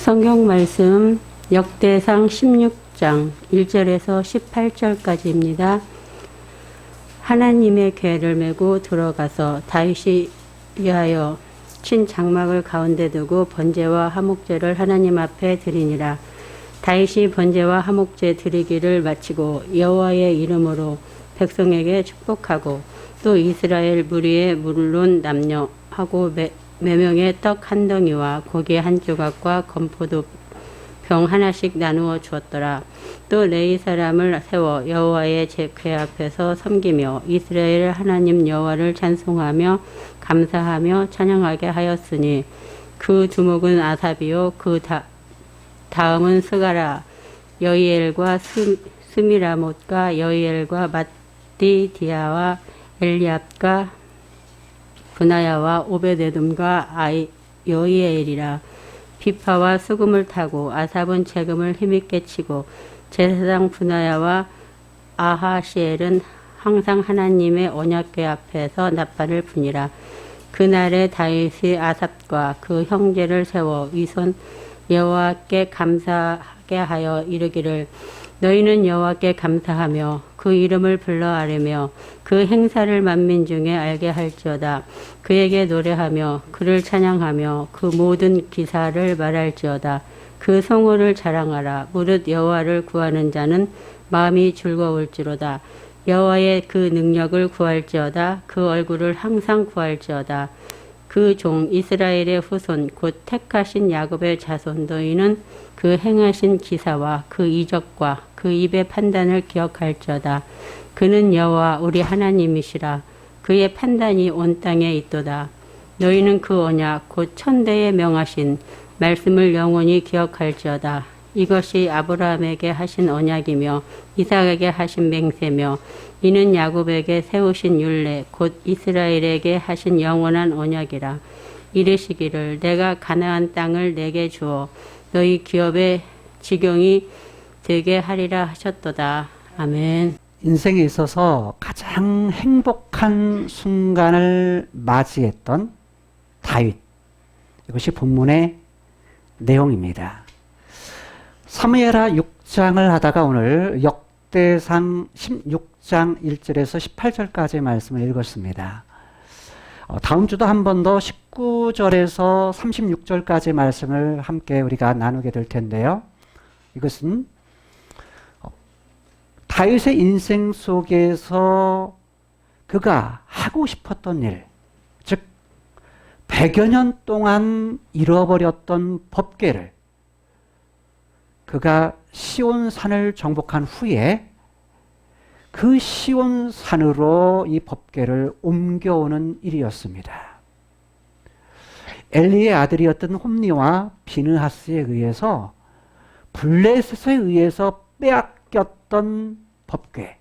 성경 말씀 역대상 16장 1절에서 18절까지입니다. 하나님의 궤를 메고 들어가서 다윗이 위하여 친 장막을 가운데 두고 번제와 화목제를 하나님 앞에 드리니라. 다윗이 번제와 화목제 드리기를 마치고 여호와의 이름으로 백성에게 축복하고 또 이스라엘 무리에 물론 남녀하고 매명의 떡 한 덩이와 고기 한 조각과 건포도 병 하나씩 나누어 주었더라. 또 레위 사람을 세워 여호와의 궤 앞에서 섬기며 이스라엘 하나님 여호와를 찬송하며 감사하며 찬양하게 하였으니 그 두목은 아삽이요 그 다음은 스가라 여이엘과 스미라못과 여이엘과 마띠디아와 엘리압과 브나야와 오베데돔과 여이엘이라. 비파와 수금을 타고 아삽은 재금을 힘있게 치고 제사장 브나야와 아하시엘은 항상 하나님의 언약궤 앞에서 나팔을 부니라. 그날에 다윗이 아삽과 그 형제를 세워 위손 여호와께 감사하게 하여 이르기를 너희는 여호와께 감사하며 그 이름을 불러 아뢰며 그 행사를 만민 중에 알게 할지어다. 그에게 노래하며 그를 찬양하며 그 모든 기사를 말할지어다. 그 성호를 자랑하라. 무릇 여호와를 구하는 자는 마음이 즐거울지로다. 여호와의 그 능력을 구할지어다. 그 얼굴을 항상 구할지어다. 그 종 이스라엘의 후손 곧 택하신 야곱의 자손 너희는 그 행하신 기사와 그 이적과 그 입의 판단을 기억할지어다. 그는 여호와 우리 하나님이시라. 그의 판단이 온 땅에 있도다. 너희는 그 언약 곧 천대에 명하신 말씀을 영원히 기억할지어다. 이것이 아브라함에게 하신 언약이며 이삭에게 하신 맹세며 이는 야곱에게 세우신 율례 곧 이스라엘에게 하신 영원한 언약이라. 이르시기를 내가 가나안 땅을 내게 주어 너희 기업의 지경이 되게 하리라 하셨도다. 아멘. 인생에 있어서 가장 행복한 순간을 맞이했던 다윗. 이것이 본문의 내용입니다. 사무엘하 6장을 하다가 오늘 역대상 16장 1절에서 18절까지의 말씀을 읽었습니다. 다음 주도 한 번 더 19절에서 36절까지의 말씀을 함께 우리가 나누게 될 텐데요. 이것은 다윗의 인생 속에서 그가 하고 싶었던 일, 즉 100여 년 동안 잃어버렸던 법궤를 그가 시온산을 정복한 후에 그 시온산으로 이 법궤를 옮겨오는 일이었습니다. 엘리의 아들이었던 홈니와 비느하스에 의해서 블레셋에 의해서 빼앗겼던 법궤,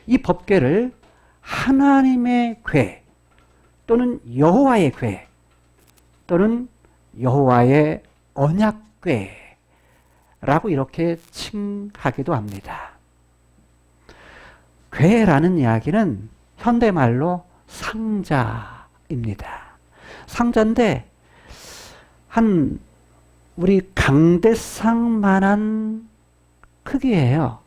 이 법궤를 하나님의 궤 또는 여호와의 궤 또는 여호와의 언약궤 라고 이렇게 칭하기도 합니다. 궤라는 이야기는 현대말로 상자입니다. 상자인데 한 우리 강대상만한 크기예요.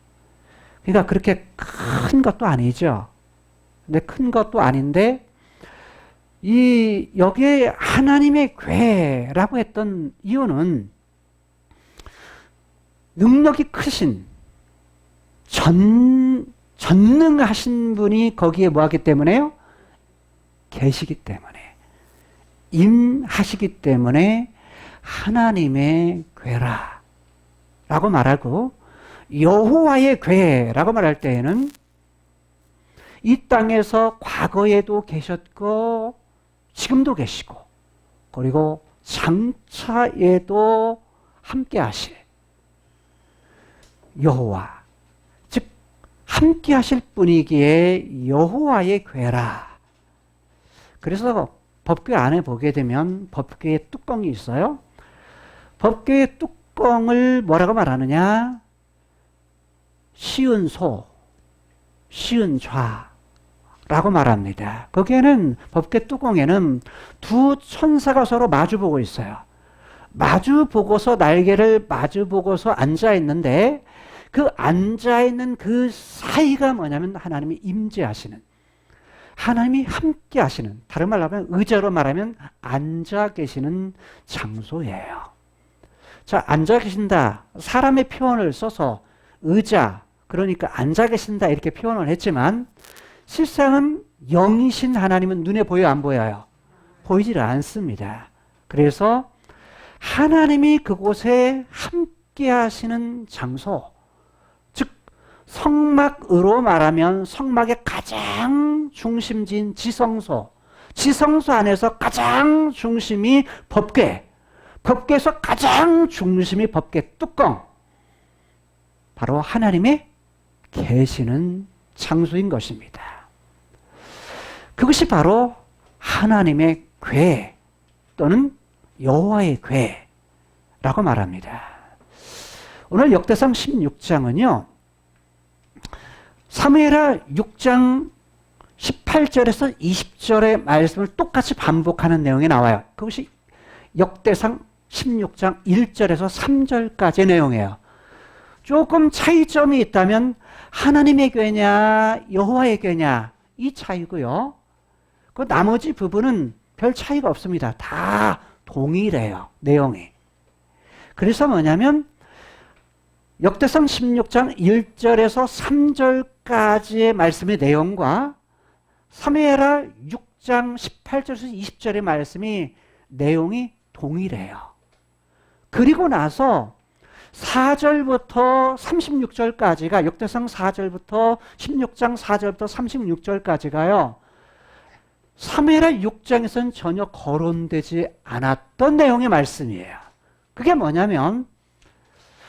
그러니까 그렇게 큰 것도 아니죠. 근데 큰 것도 아닌데 여기에 하나님의 궤라고 했던 이유는 능력이 크신 전능하신 분이 거기에 뭐하기 때문에요? 계시기 때문에, 임하시기 때문에 하나님의 궤라 라고 말하고, 여호와의 궤라고 말할 때에는 이 땅에서 과거에도 계셨고 지금도 계시고 그리고 장차에도 함께 하실 여호와, 즉 함께 하실 분이기에 여호와의 궤라. 그래서 법궤 안에 보게 되면 법궤의 뚜껑이 있어요. 법궤의 뚜껑을 뭐라고 말하느냐? 시은소, 시은좌라고 말합니다. 거기에는 법궤 뚜껑에는 두 천사가 서로 마주보고 있어요. 마주 보고서 날개를 마주 보고서 앉아 있는데 그 앉아 있는 그 사이가 뭐냐면 하나님이 임재하시는, 하나님이 함께 하시는, 다른 말로 하면 의자로 말하면 앉아 계시는 장소예요. 자, 앉아 계신다. 사람의 표현을 써서 의자, 그러니까 앉아 계신다 이렇게 표현을 했지만 실상은 영이신 하나님은 눈에 보여 안 보여요? 보이질 않습니다. 그래서 하나님이 그곳에 함께 하시는 장소, 즉 성막으로 말하면 성막의 가장 중심지인 지성소, 지성소 안에서 가장 중심이 법궤, 법궤에서 가장 중심이 법궤 뚜껑, 바로 하나님의 계시는 장소인 것입니다. 그것이 바로 하나님의 궤 또는 여호와의 궤라고 말합니다. 오늘 역대상 16장은요. 사무엘하 6장 18절에서 20절의 말씀을 똑같이 반복하는 내용이 나와요. 그것이 역대상 16장 1절에서 3절까지의 내용이에요. 조금 차이점이 있다면 하나님의 궤냐 여호와의 궤냐 이 차이고요. 그 나머지 부분은 별 차이가 없습니다. 다 동일해요. 내용이. 그래서 뭐냐면 역대상 16장 1절에서 3절까지의 말씀의 내용과 사무엘하 6장 18절에서 20절의 말씀이 내용이 동일해요. 그리고 나서 4절부터 36절까지가 역대상 4절부터 16장 4절부터 36절까지가요. 사무엘하 6장에서는 전혀 거론되지 않았던 내용의 말씀이에요. 그게 뭐냐면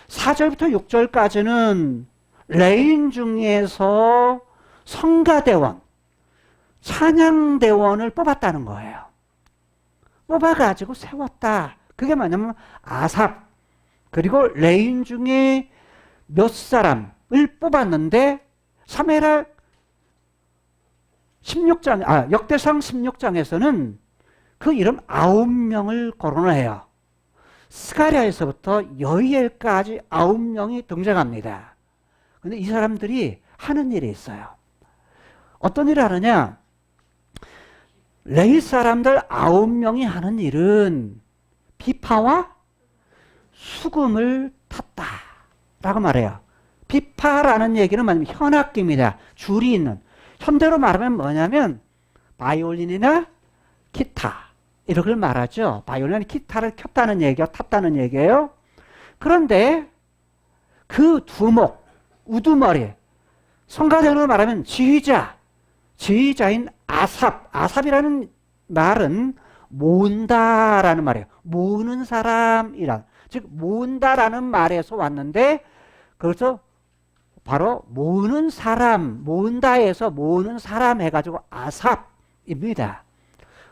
4절부터 6절까지는 레위인 중에서 성가대원, 찬양대원을 뽑았다는 거예요. 뽑아가지고 세웠다. 그게 뭐냐면 아삽, 그리고 레위인 중에 몇 사람을 뽑았는데 사무엘하 16장, 역대상 16장에서는 그 이름 9명을 거론을 해요. 스가랴에서부터 여히엘까지 9명이 등장합니다. 근데 이 사람들이 하는 일이 있어요. 어떤 일을 하느냐? 레위 사람들 9명이 하는 일은 비파와 수금을 탔다라고 말해요. 비파라는 얘기는 뭐냐면 현악기입니다. 줄이 있는. 현대로 말하면 뭐냐면 바이올린이나 기타 이렇게 말하죠. 바이올린이나 기타를 켰다는 얘기요, 탔다는 얘기예요. 그런데 그 두목, 우두머리, 성가대로 말하면 지휘자인 아삽, 아삽이라는 말은 모은다라는 말이에요. 모으는 사람이란, 즉 모은다라는 말에서 왔는데, 그래서 바로 모으는 사람, 모은다에서 모으는 사람 해가지고 아삽입니다.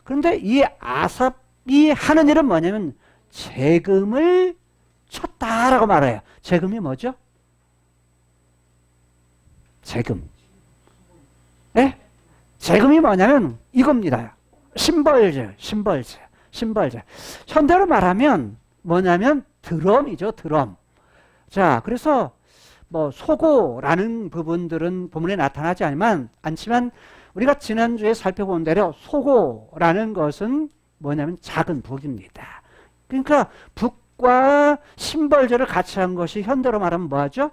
그런데 이 아삽이 하는 일은 뭐냐면 재금을 쳤다라고 말해요. 재금이 뭐죠? 재금. 네? 재금이 뭐냐면 이겁니다. 심벌제. 현대로 말하면 뭐냐면 드럼이죠, 드럼. 자, 그래서 뭐 소고라는 부분들은 본문에 나타나지 않지만 우리가 지난주에 살펴본 대로 소고라는 것은 뭐냐면 작은 북입니다. 그러니까 북과 심벌제를 같이 한 것이 현대로 말하면 뭐하죠?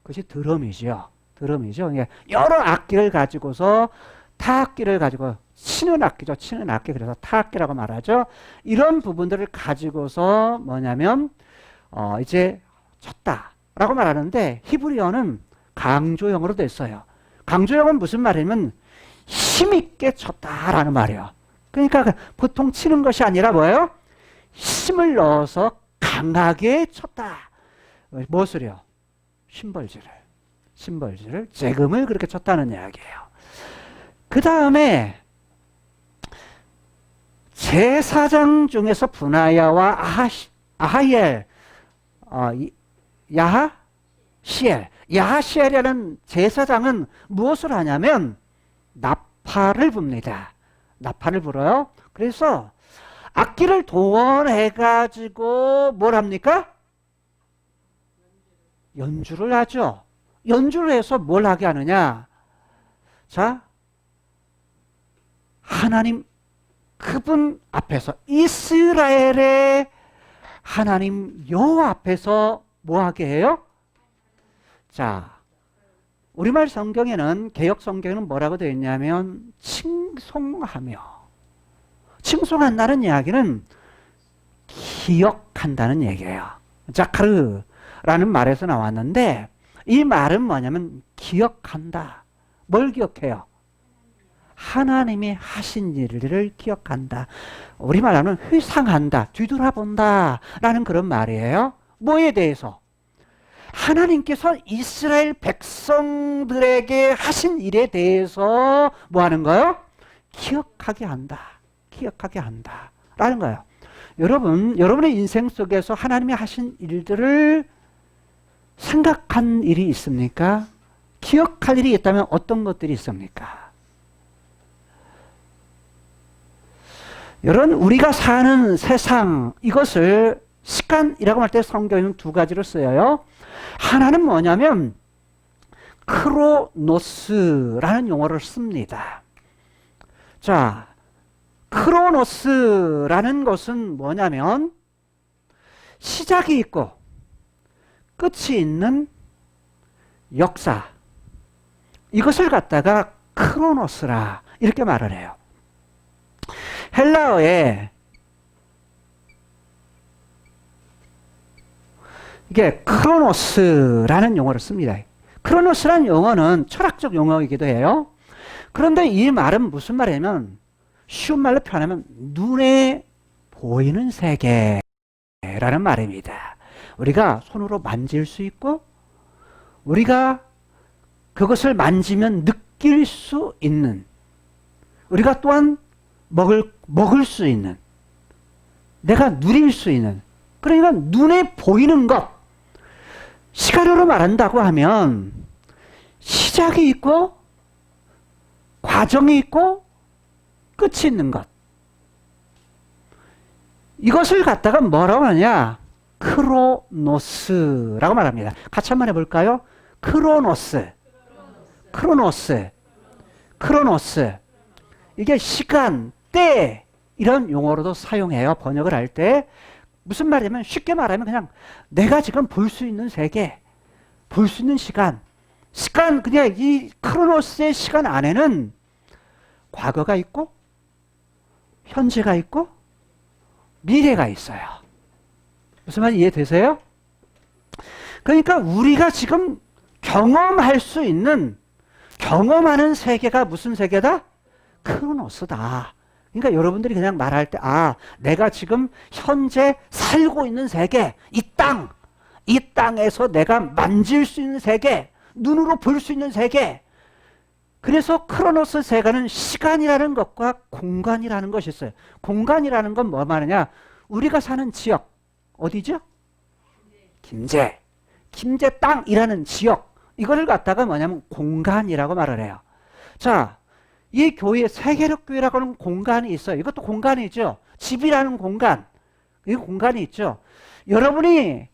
그것이 드럼이죠. 여러 악기를 가지고서 타악기를 가지고 치는 악기죠. 치는 악기. 그래서 타악기라고 말하죠. 이런 부분들을 가지고서 뭐냐면 이제 쳤다라고 말하는데 히브리어는 강조형으로 됐어요. 강조형은 무슨 말이냐면 힘있게 쳤다라는 말이에요. 그러니까 보통 치는 것이 아니라 뭐예요? 힘을 넣어서 강하게 쳤다. 무엇을요? 심벌지를 재금을 그렇게 쳤다는 이야기예요. 그 다음에 제사장 중에서 분하야와 아하이엘, 야하시엘이라는 제사장은 무엇을 하냐면 나팔을 붑니다. 나팔을 불어요. 그래서 악기를 동원해가지고 뭘 합니까? 연주를 하죠. 연주를 해서 뭘 하게 하느냐? 자, 하나님 그분 앞에서, 이스라엘의 하나님 여호와 앞에서 뭐 하게 해요? 자, 우리말 성경에는, 개역 성경에는 뭐라고 되어 있냐면 칭송하며, 칭송한다는 이야기는 기억한다는 얘기예요. 자카르라는 말에서 나왔는데, 이 말은 뭐냐면 기억한다. 뭘 기억해요? 하나님이 하신 일을 기억한다. 우리말로는 회상한다, 뒤돌아본다 라는 그런 말이에요. 뭐에 대해서? 하나님께서 이스라엘 백성들에게 하신 일에 대해서 뭐 하는 거예요? 기억하게 한다. 기억하게 한다 라는 거예요. 여러분의 인생 속에서 하나님이 하신 일들을 생각한 일이 있습니까? 기억할 일이 있다면 어떤 것들이 있습니까? 여러분, 우리가 사는 세상, 이것을 시간이라고 할 때 성경에는 두 가지로 쓰여요. 하나는 뭐냐면 크로노스라는 용어를 씁니다. 자, 크로노스라는 것은 뭐냐면 시작이 있고 끝이 있는 역사, 이것을 갖다가 크로노스라 이렇게 말을 해요. 헬라어에 이게 크로노스라는 용어를 씁니다. 크로노스라는 용어는 철학적 용어이기도 해요. 그런데 이 말은 무슨 말이냐면, 쉬운 말로 표현하면 눈에 보이는 세계라는 말입니다. 우리가 손으로 만질 수 있고, 우리가 그것을 만지면 느낄 수 있는, 우리가 또한 먹을 수 있는, 내가 누릴 수 있는, 그러니까 눈에 보이는 것. 시간으로 말한다고 하면 시작이 있고 과정이 있고 끝이 있는 것. 이것을 갖다가 뭐라고 하냐? 크로노스라고 말합니다. 같이 한번 해볼까요? 크로노스. 크로노스. 크로노스. 이게 시간, 때, 이런 용어로도 사용해요. 번역을 할 때. 무슨 말이냐면, 쉽게 말하면 그냥 내가 지금 볼 수 있는 세계, 볼 수 있는 시간, 그냥 이 크로노스의 시간 안에는 과거가 있고, 현재가 있고, 미래가 있어요. 무슨 말인지 이해되세요? 그러니까 우리가 지금 경험할 수 있는, 경험하는 세계가 무슨 세계다? 크로노스다. 그러니까 여러분들이 그냥 말할 때, 내가 지금 현재 살고 있는 세계, 이 땅에서 내가 만질 수 있는 세계, 눈으로 볼 수 있는 세계. 그래서 크로노스 세계는 시간이라는 것과 공간이라는 것이 있어요. 공간이라는 건 뭐 말이냐? 우리가 사는 지역, 어디죠? 김제 땅이라는 지역, 이거를 갖다가 뭐냐면 공간이라고 말을 해요. 자, 이 교회, 세계력 교회라고 하는 공간이 있어요. 이것도 공간이죠. 집이라는 공간, 이 공간이 있죠. 여러분이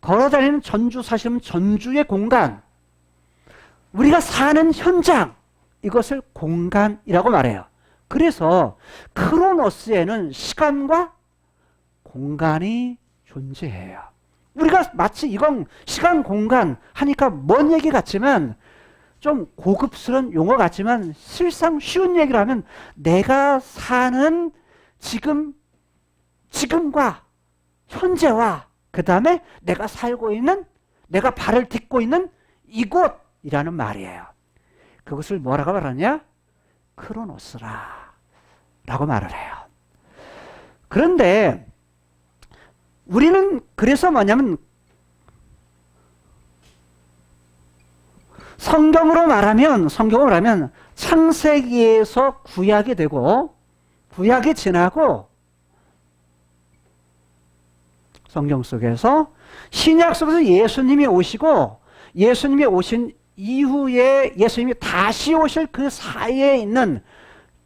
걸어다니는 전주 사시면 전주의 공간, 우리가 사는 현장, 이것을 공간이라고 말해요. 그래서 크로노스에는 시간과 공간이 존재해요. 우리가 마치 이건 시간, 공간 하니까 먼 얘기 같지만, 좀 고급스러운 용어 같지만 실상 쉬운 얘기를 하면 내가 사는 지금과 현재와 그 다음에 내가 살고 있는, 내가 발을 딛고 있는 이곳이라는 말이에요. 그것을 뭐라고 말하냐? 크로노스라 라고 말을 해요. 그런데 우리는 그래서 뭐냐면 성경으로 말하면 창세기에서 구약이 되고 구약이 지나고 성경 속에서 신약 속에서 예수님이 오시고 예수님이 오신 이후에 예수님이 다시 오실 그 사이에 있는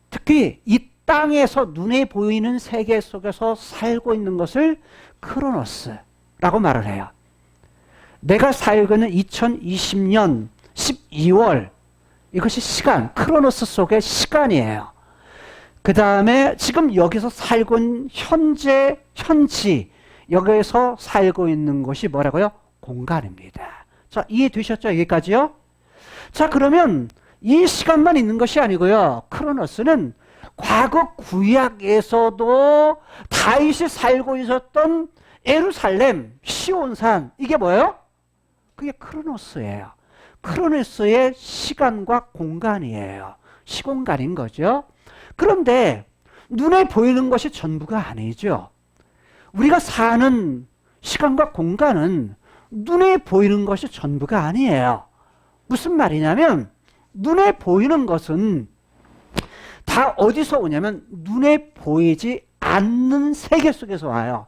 특히 이 땅에서 눈에 보이는 세계 속에서 살고 있는 것을 크로노스라고 말을 해요. 내가 살고 있는 2020년 12월, 이것이 시간, 크로노스 속의 시간이에요. 그 다음에 지금 여기서 살고 있는 현재, 현지, 여기에서 살고 있는 것이 뭐라고요? 공간입니다. 자, 이해되셨죠? 여기까지요? 자, 그러면 이 시간만 있는 것이 아니고요. 크로노스는 과거 구약에서도 다윗이 살고 있었던 예루살렘, 시온산, 이게 뭐예요? 그게 크로노스예요. 크로노스의 시간과 공간이에요. 시공간인 거죠. 그런데 눈에 보이는 것이 전부가 아니죠. 우리가 사는 시간과 공간은 눈에 보이는 것이 전부가 아니에요. 무슨 말이냐면 눈에 보이는 것은 다 어디서 오냐면 눈에 보이지 않는 세계 속에서 와요.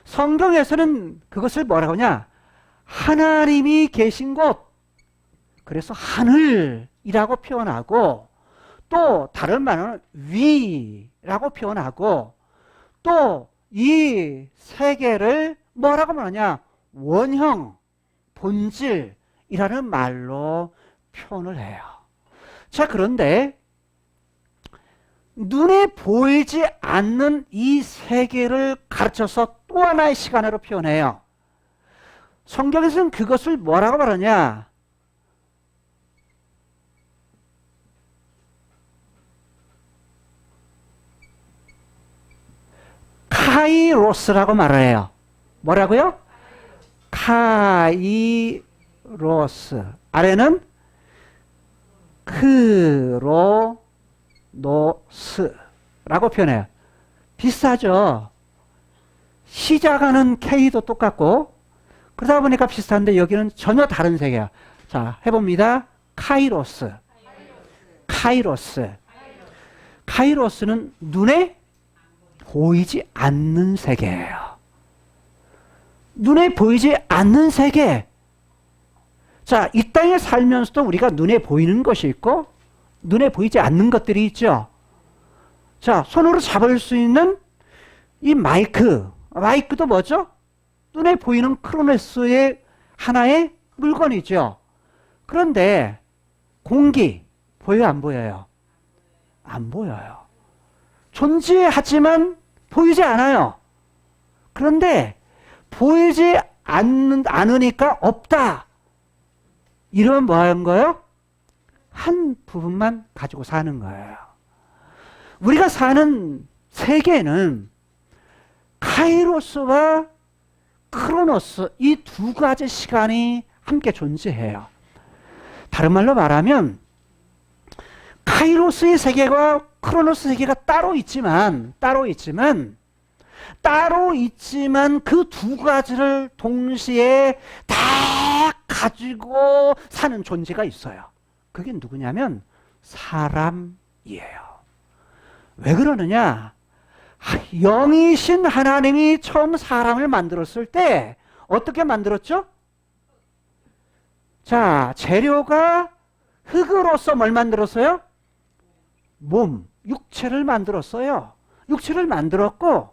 성경에서는 그것을 뭐라고 하냐? 하나님이 계신 곳, 그래서 하늘이라고 표현하고, 또 다른 말은 위라고 표현하고, 또 이 세계를 뭐라고 말하냐? 원형, 본질이라는 말로 표현을 해요. 자, 그런데 눈에 보이지 않는 이 세계를 가르쳐서 또 하나의 시간으로 표현해요. 성경에서는 그것을 뭐라고 말하냐? 카이로스라고 말을 해요. 뭐라고요? 카이로스. 아래는 크로노스라고 표현해요. 비슷하죠? 시작하는 K도 똑같고, 그러다 보니까 비슷한데 여기는 전혀 다른 세계야. 자, 해봅니다. 카이로스. 카이로스. 카이로스는 눈에 보이지 않는 세계예요. 눈에 보이지 않는 세계. 자, 이 땅에 살면서도 우리가 눈에 보이는 것이 있고 눈에 보이지 않는 것들이 있죠. 자, 손으로 잡을 수 있는 이 마이크. 마이크도 뭐죠? 눈에 보이는 크로노스의 하나의 물건이죠. 그런데 공기 보여요, 안 보여요? 안 보여요. 존재하지만 보이지 않아요. 그런데 보이지 않으니까 없다. 이러면 뭐 하는 거예요? 한 부분만 가지고 사는 거예요. 우리가 사는 세계는 카이로스와 크로노스, 이 두 가지 시간이 함께 존재해요. 다른 말로 말하면 카이로스의 세계와 크로노스 세계가 따로 있지만 그 두 가지를 동시에 다 가지고 사는 존재가 있어요. 그게 누구냐면 사람이에요. 왜 그러느냐? 영이신 하나님이 처음 사람을 만들었을 때 어떻게 만들었죠? 자, 재료가 흙으로서 뭘 만들었어요? 몸, 육체를 만들었어요. 육체를 만들었고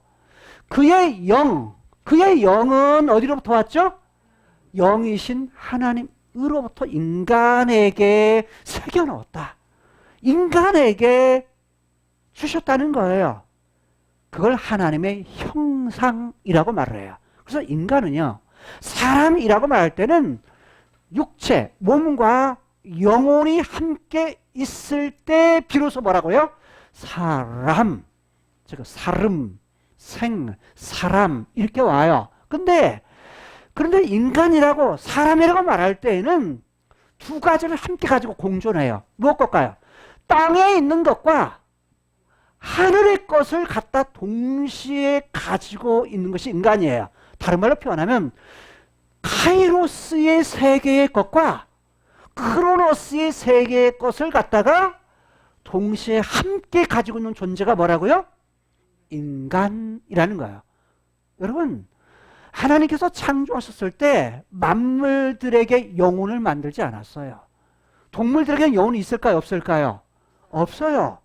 그의 영은 어디로부터 왔죠? 영이신 하나님으로부터 인간에게 새겨넣었다. 인간에게 주셨다는 거예요. 그걸 하나님의 형상이라고 말을 해요. 그래서 인간은요, 사람이라고 말할 때는 육체, 몸과 영혼이 함께 있을 때 비로소 뭐라고요? 사람, 즉 사름, 생, 사람 이렇게 와요. 그런데 인간이라고 사람이라고 말할 때에는 두 가지를 함께 가지고 공존해요. 무엇일까요? 땅에 있는 것과 하늘의 것을 갖다 동시에 가지고 있는 것이 인간이에요. 다른 말로 표현하면 카이로스의 세계의 것과 크로노스의 세계의 것을 갖다가 동시에 함께 가지고 있는 존재가 뭐라고요? 인간이라는 거예요. 여러분, 하나님께서 창조하셨을 때 만물들에게 영혼을 만들지 않았어요. 동물들에게 영혼이 있을까요? 없을까요? 없어요.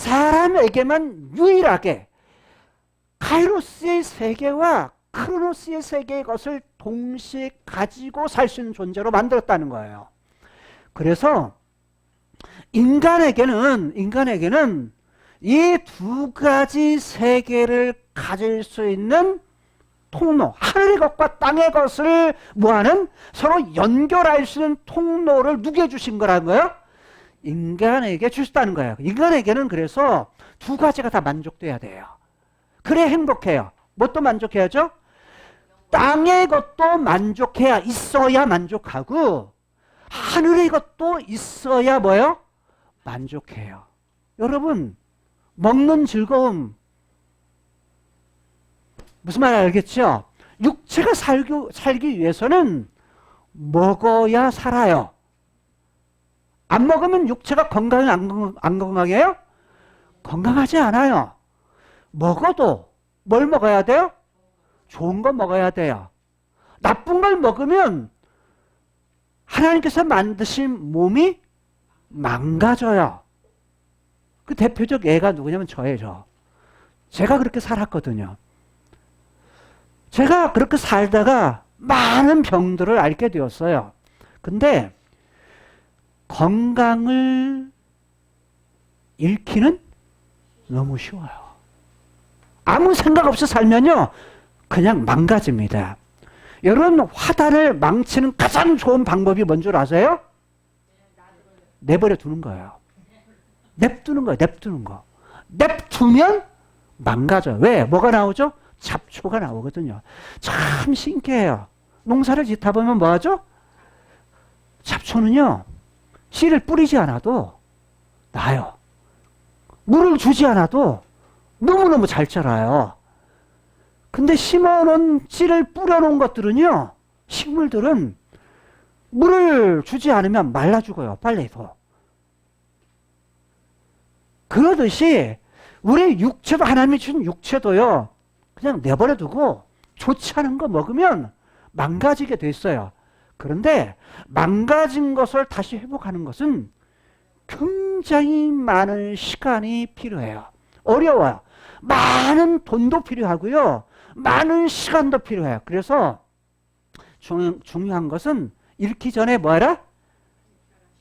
사람에게만 유일하게 카이로스의 세계와 크로노스의 세계의 것을 동시에 가지고 살 수 있는 존재로 만들었다는 거예요. 그래서 인간에게는 이 두 가지 세계를 가질 수 있는 통로, 하늘의 것과 땅의 것을 뭐하는 서로 연결할 수 있는 통로를 누구에 주신 거라는 거예요? 인간에게 주셨다는 거예요. 인간에게는 그래서 두 가지가 다 만족돼야 돼요. 그래 행복해요. 뭣도 만족해야죠? 땅의 것도 만족해야 있어야 만족하고 하늘의 것도 있어야 뭐예요? 만족해요. 여러분 먹는 즐거움 무슨 말 알겠죠? 육체가 살기 위해서는 먹어야 살아요. 안 먹으면 육체가 건강해 안 건강해요? 건강하지 않아요. 먹어도 뭘 먹어야 돼요? 좋은 거 먹어야 돼요. 나쁜 걸 먹으면 하나님께서 만드신 몸이 망가져요. 그 대표적 예가 누구냐면 저예요. 제가 그렇게 살았거든요. 제가 그렇게 살다가 많은 병들을 앓게 되었어요. 근데 건강을 잃기는 너무 쉬워요. 아무 생각 없이 살면요 그냥 망가집니다. 여러분 화단을 망치는 가장 좋은 방법이 뭔 줄 아세요? 내버려 두는 거예요. 냅두는 거예요. 냅두는 거. 냅두면 망가져요. 왜? 뭐가 나오죠? 잡초가 나오거든요. 참 신기해요. 농사를 짓다 보면 뭐하죠? 잡초는요 씨를 뿌리지 않아도 나요. 물을 주지 않아도 너무너무 잘 자라요. 근데 심어놓은 씨를 뿌려놓은 것들은요 식물들은 물을 주지 않으면 말라 죽어요. 빨리도. 그러듯이 우리 육체도 하나님이 주신 육체도요 그냥 내버려 두고 좋지 않은 거 먹으면 망가지게 돼 있어요. 그런데 망가진 것을 다시 회복하는 것은 굉장히 많은 시간이 필요해요. 어려워요. 많은 돈도 필요하고요. 많은 시간도 필요해요. 그래서 중요한 것은 잃기 전에 뭐하라?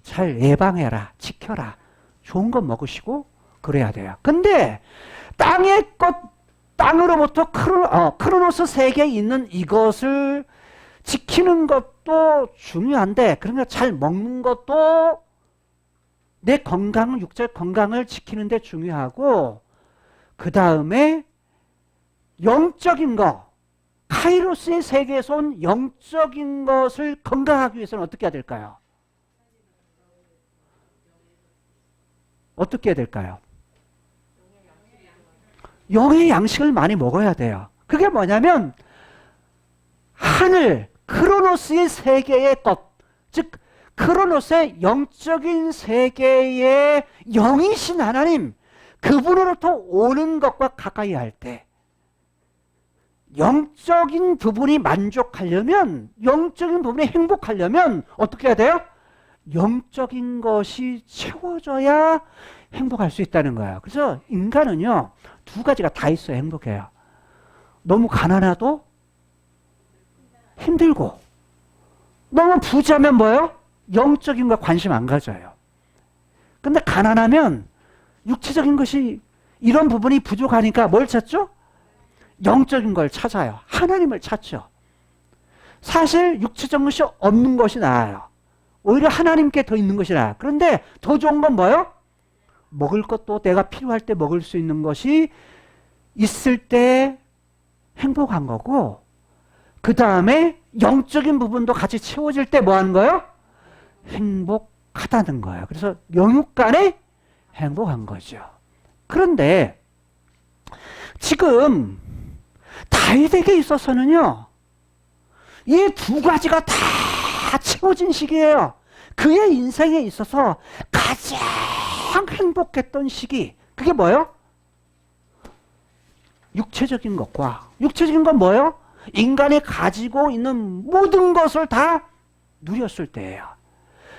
잘 예방해라. 지켜라. 좋은 거 먹으시고 그래야 돼요. 근데 땅의 것, 땅으로부터 크로노스 세계에 있는 이것을 지키는 것도 중요한데 그러니까 잘 먹는 것도 내 건강, 육체 건강을 지키는 데 중요하고 그 다음에 영적인 거, 카이로스의 세계에서 온 영적인 것을 건강하기 위해서는 어떻게 해야 될까요? 어떻게 해야 될까요? 영의 양식을 많이 먹어야 돼요. 그게 뭐냐면 하늘, 크로노스의 세계의 것, 즉 크로노스의 영적인 세계의 영이신 하나님, 그분으로부터 오는 것과 가까이 할 때 영적인 부분이 만족하려면, 영적인 부분이 행복하려면 어떻게 해야 돼요? 영적인 것이 채워져야 행복할 수 있다는 거예요. 그래서 인간은요 두 가지가 다 있어야 행복해요. 너무 가난해도 힘들고 너무 부자면 뭐예요? 영적인 거 관심 안 가져요. 근데 가난하면 육체적인 것이 이런 부분이 부족하니까 뭘 찾죠? 영적인 걸 찾아요. 하나님을 찾죠. 사실 육체적인 것이 없는 것이 나아요. 오히려 하나님께 더 있는 것이 나아요. 그런데 더 좋은 건 뭐예요? 먹을 것도 내가 필요할 때 먹을 수 있는 것이 있을 때 행복한 거고 그 다음에 영적인 부분도 같이 채워질 때 뭐 하는 거예요? 행복하다는 거예요. 그래서 영육 간에 행복한 거죠. 그런데 지금 다윗에게 있어서는요 이 두 가지가 다 채워진 시기예요. 그의 인생에 있어서 가장 행복했던 시기, 그게 뭐예요? 육체적인 것과, 육체적인 건 뭐예요? 인간이 가지고 있는 모든 것을 다 누렸을 때예요.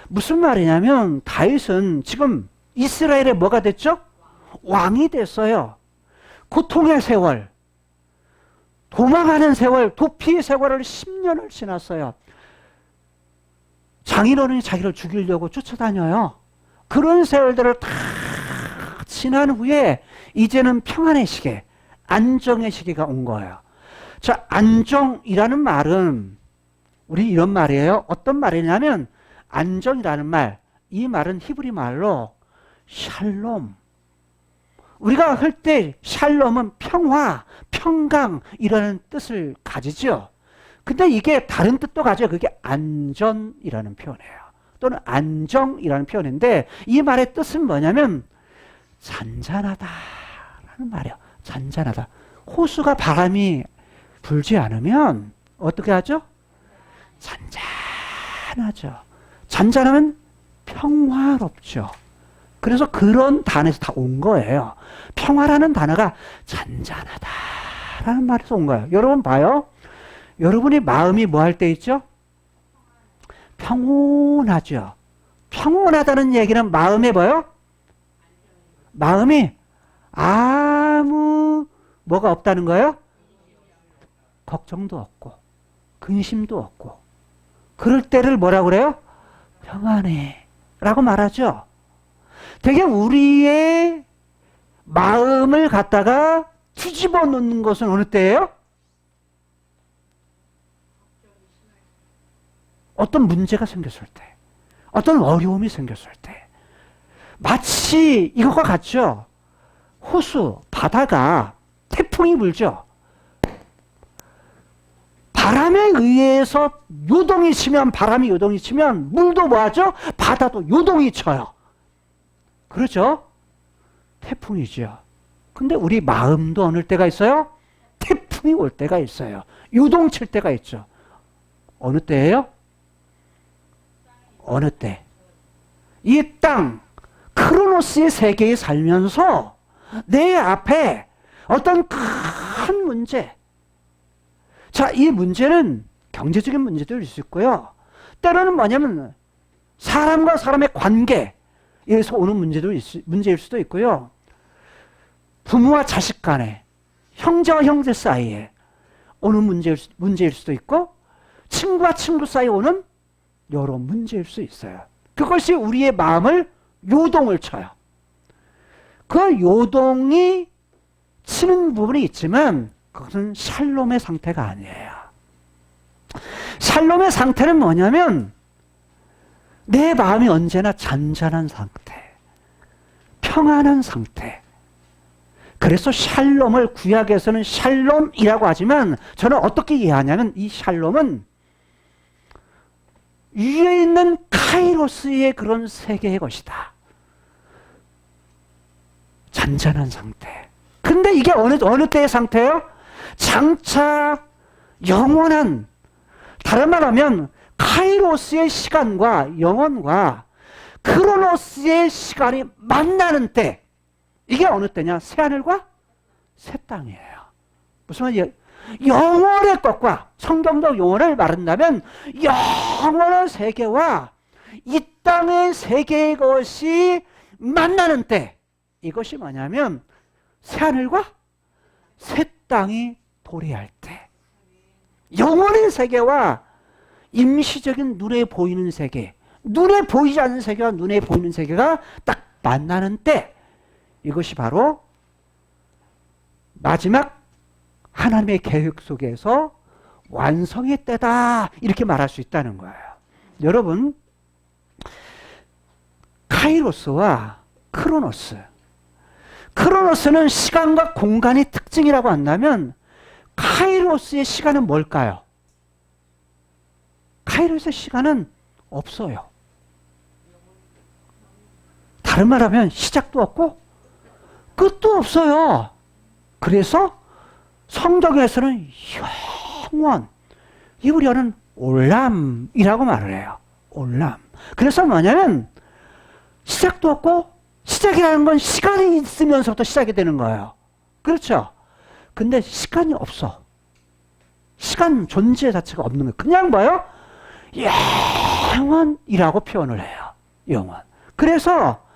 무슨 말이냐면 다윗은 지금 이스라엘의 뭐가 됐죠? 왕이 됐어요. 고통의 세월, 도망하는 세월, 도피의 세월을 10년을 지났어요. 장인어른이 자기를 죽이려고 쫓아다녀요. 그런 세월들을 다 지난 후에 이제는 평안의 시계, 안정의 시기가 온 거예요. 자, 안정이라는 말은 우리 이런 말이에요. 어떤 말이냐면 안정이라는 말, 이 말은 히브리 말로 샬롬. 우리가 할 때 샬롬은 평화, 평강이라는 뜻을 가지죠. 근데 이게 다른 뜻도 가져요. 그게 안전이라는 표현이에요. 또는 안정이라는 표현인데 이 말의 뜻은 뭐냐면 잔잔하다라는 말이에요. 잔잔하다. 호수가 바람이 불지 않으면 어떻게 하죠? 잔잔하죠. 잔잔하면 평화롭죠. 그래서 그런 단어에서 다 온 거예요. 평화라는 단어가 잔잔하다라는 말에서 온 거예요. 여러분 봐요. 여러분이 마음이 뭐 할 때 있죠? 평온하죠. 평온하다는 얘기는 마음에 뭐요? 마음이 아무 뭐가 없다는 거예요? 걱정도 없고 근심도 없고 그럴 때를 뭐라고 그래요? 평안해 라고 말하죠. 되게 우리의 마음을 갖다가 뒤집어 놓는 것은 어느 때예요? 어떤 문제가 생겼을 때, 어떤 어려움이 생겼을 때, 마치 이것과 같죠. 호수, 바다가 태풍이 불죠. 바람에 의해서 요동이 치면, 바람이 요동이 치면 물도 뭐하죠? 바다도 요동이 쳐요. 그렇죠? 태풍이죠. 근데 우리 마음도 어느 때가 있어요? 태풍이 올 때가 있어요. 요동칠 때가 있죠. 어느 때예요? 어느 때? 이 땅, 크로노스의 세계에 살면서 내 앞에 어떤 큰 문제. 자, 이 문제는 경제적인 문제도 있을 수 있고요. 때로는 뭐냐면 사람과 사람의 관계에서 오는 문제일 수도 있고요. 부모와 자식 간에, 형제와 형제 사이에 오는 문제일 수도 있고, 친구와 친구 사이에 오는 여러 문제일 수 있어요. 그것이 우리의 마음을 요동을 쳐요. 그 요동이 치는 부분이 있지만 그것은 샬롬의 상태가 아니에요. 샬롬의 상태는 뭐냐면 내 마음이 언제나 잔잔한 상태, 평안한 상태. 그래서 샬롬을 구약에서는 샬롬이라고 하지만 저는 어떻게 이해하냐면 이 샬롬은 위에 있는 카이로스의 그런 세계의 것이다. 잔잔한 상태. 근데 이게 어느 때의 상태예요? 장차 영원한, 다른 말하면 카이로스의 시간과 영원과 크로노스의 시간이 만나는 때. 이게 어느 때냐? 새하늘과 새 땅이에요. 무슨 말이에요? 영원의 것과, 성경도 영원을 말한다면 영원한 세계와 이 땅의 세계의 것이 만나는 때, 이것이 뭐냐면 새하늘과 새 땅이 도래할 때, 영원의 세계와 임시적인 눈에 보이는 세계, 눈에 보이지 않는 세계와 눈에 보이는 세계가 딱 만나는 때, 이것이 바로 마지막 하나님의 계획 속에서 완성의 때다, 이렇게 말할 수 있다는 거예요. 여러분, 카이로스와 크로노스, 크로노스는 시간과 공간의 특징이라고 한다면 카이로스의 시간은 뭘까요? 카이로스의 시간은 없어요. 다른 말하면 시작도 없고 끝도 없어요. 그래서 성경에서는 영원, 히브리어는 올람이라고 말을 해요. 올람. 그래서 뭐냐면 시작도 없고, 시작이라는 건 시간이 있으면서부터 시작이 되는 거예요. 그렇죠? 근데 시간이 없어. 시간 존재 자체가 없는 거예요. 그냥 뭐예요? 영원이라고 표현을 해요. 영원. 그래서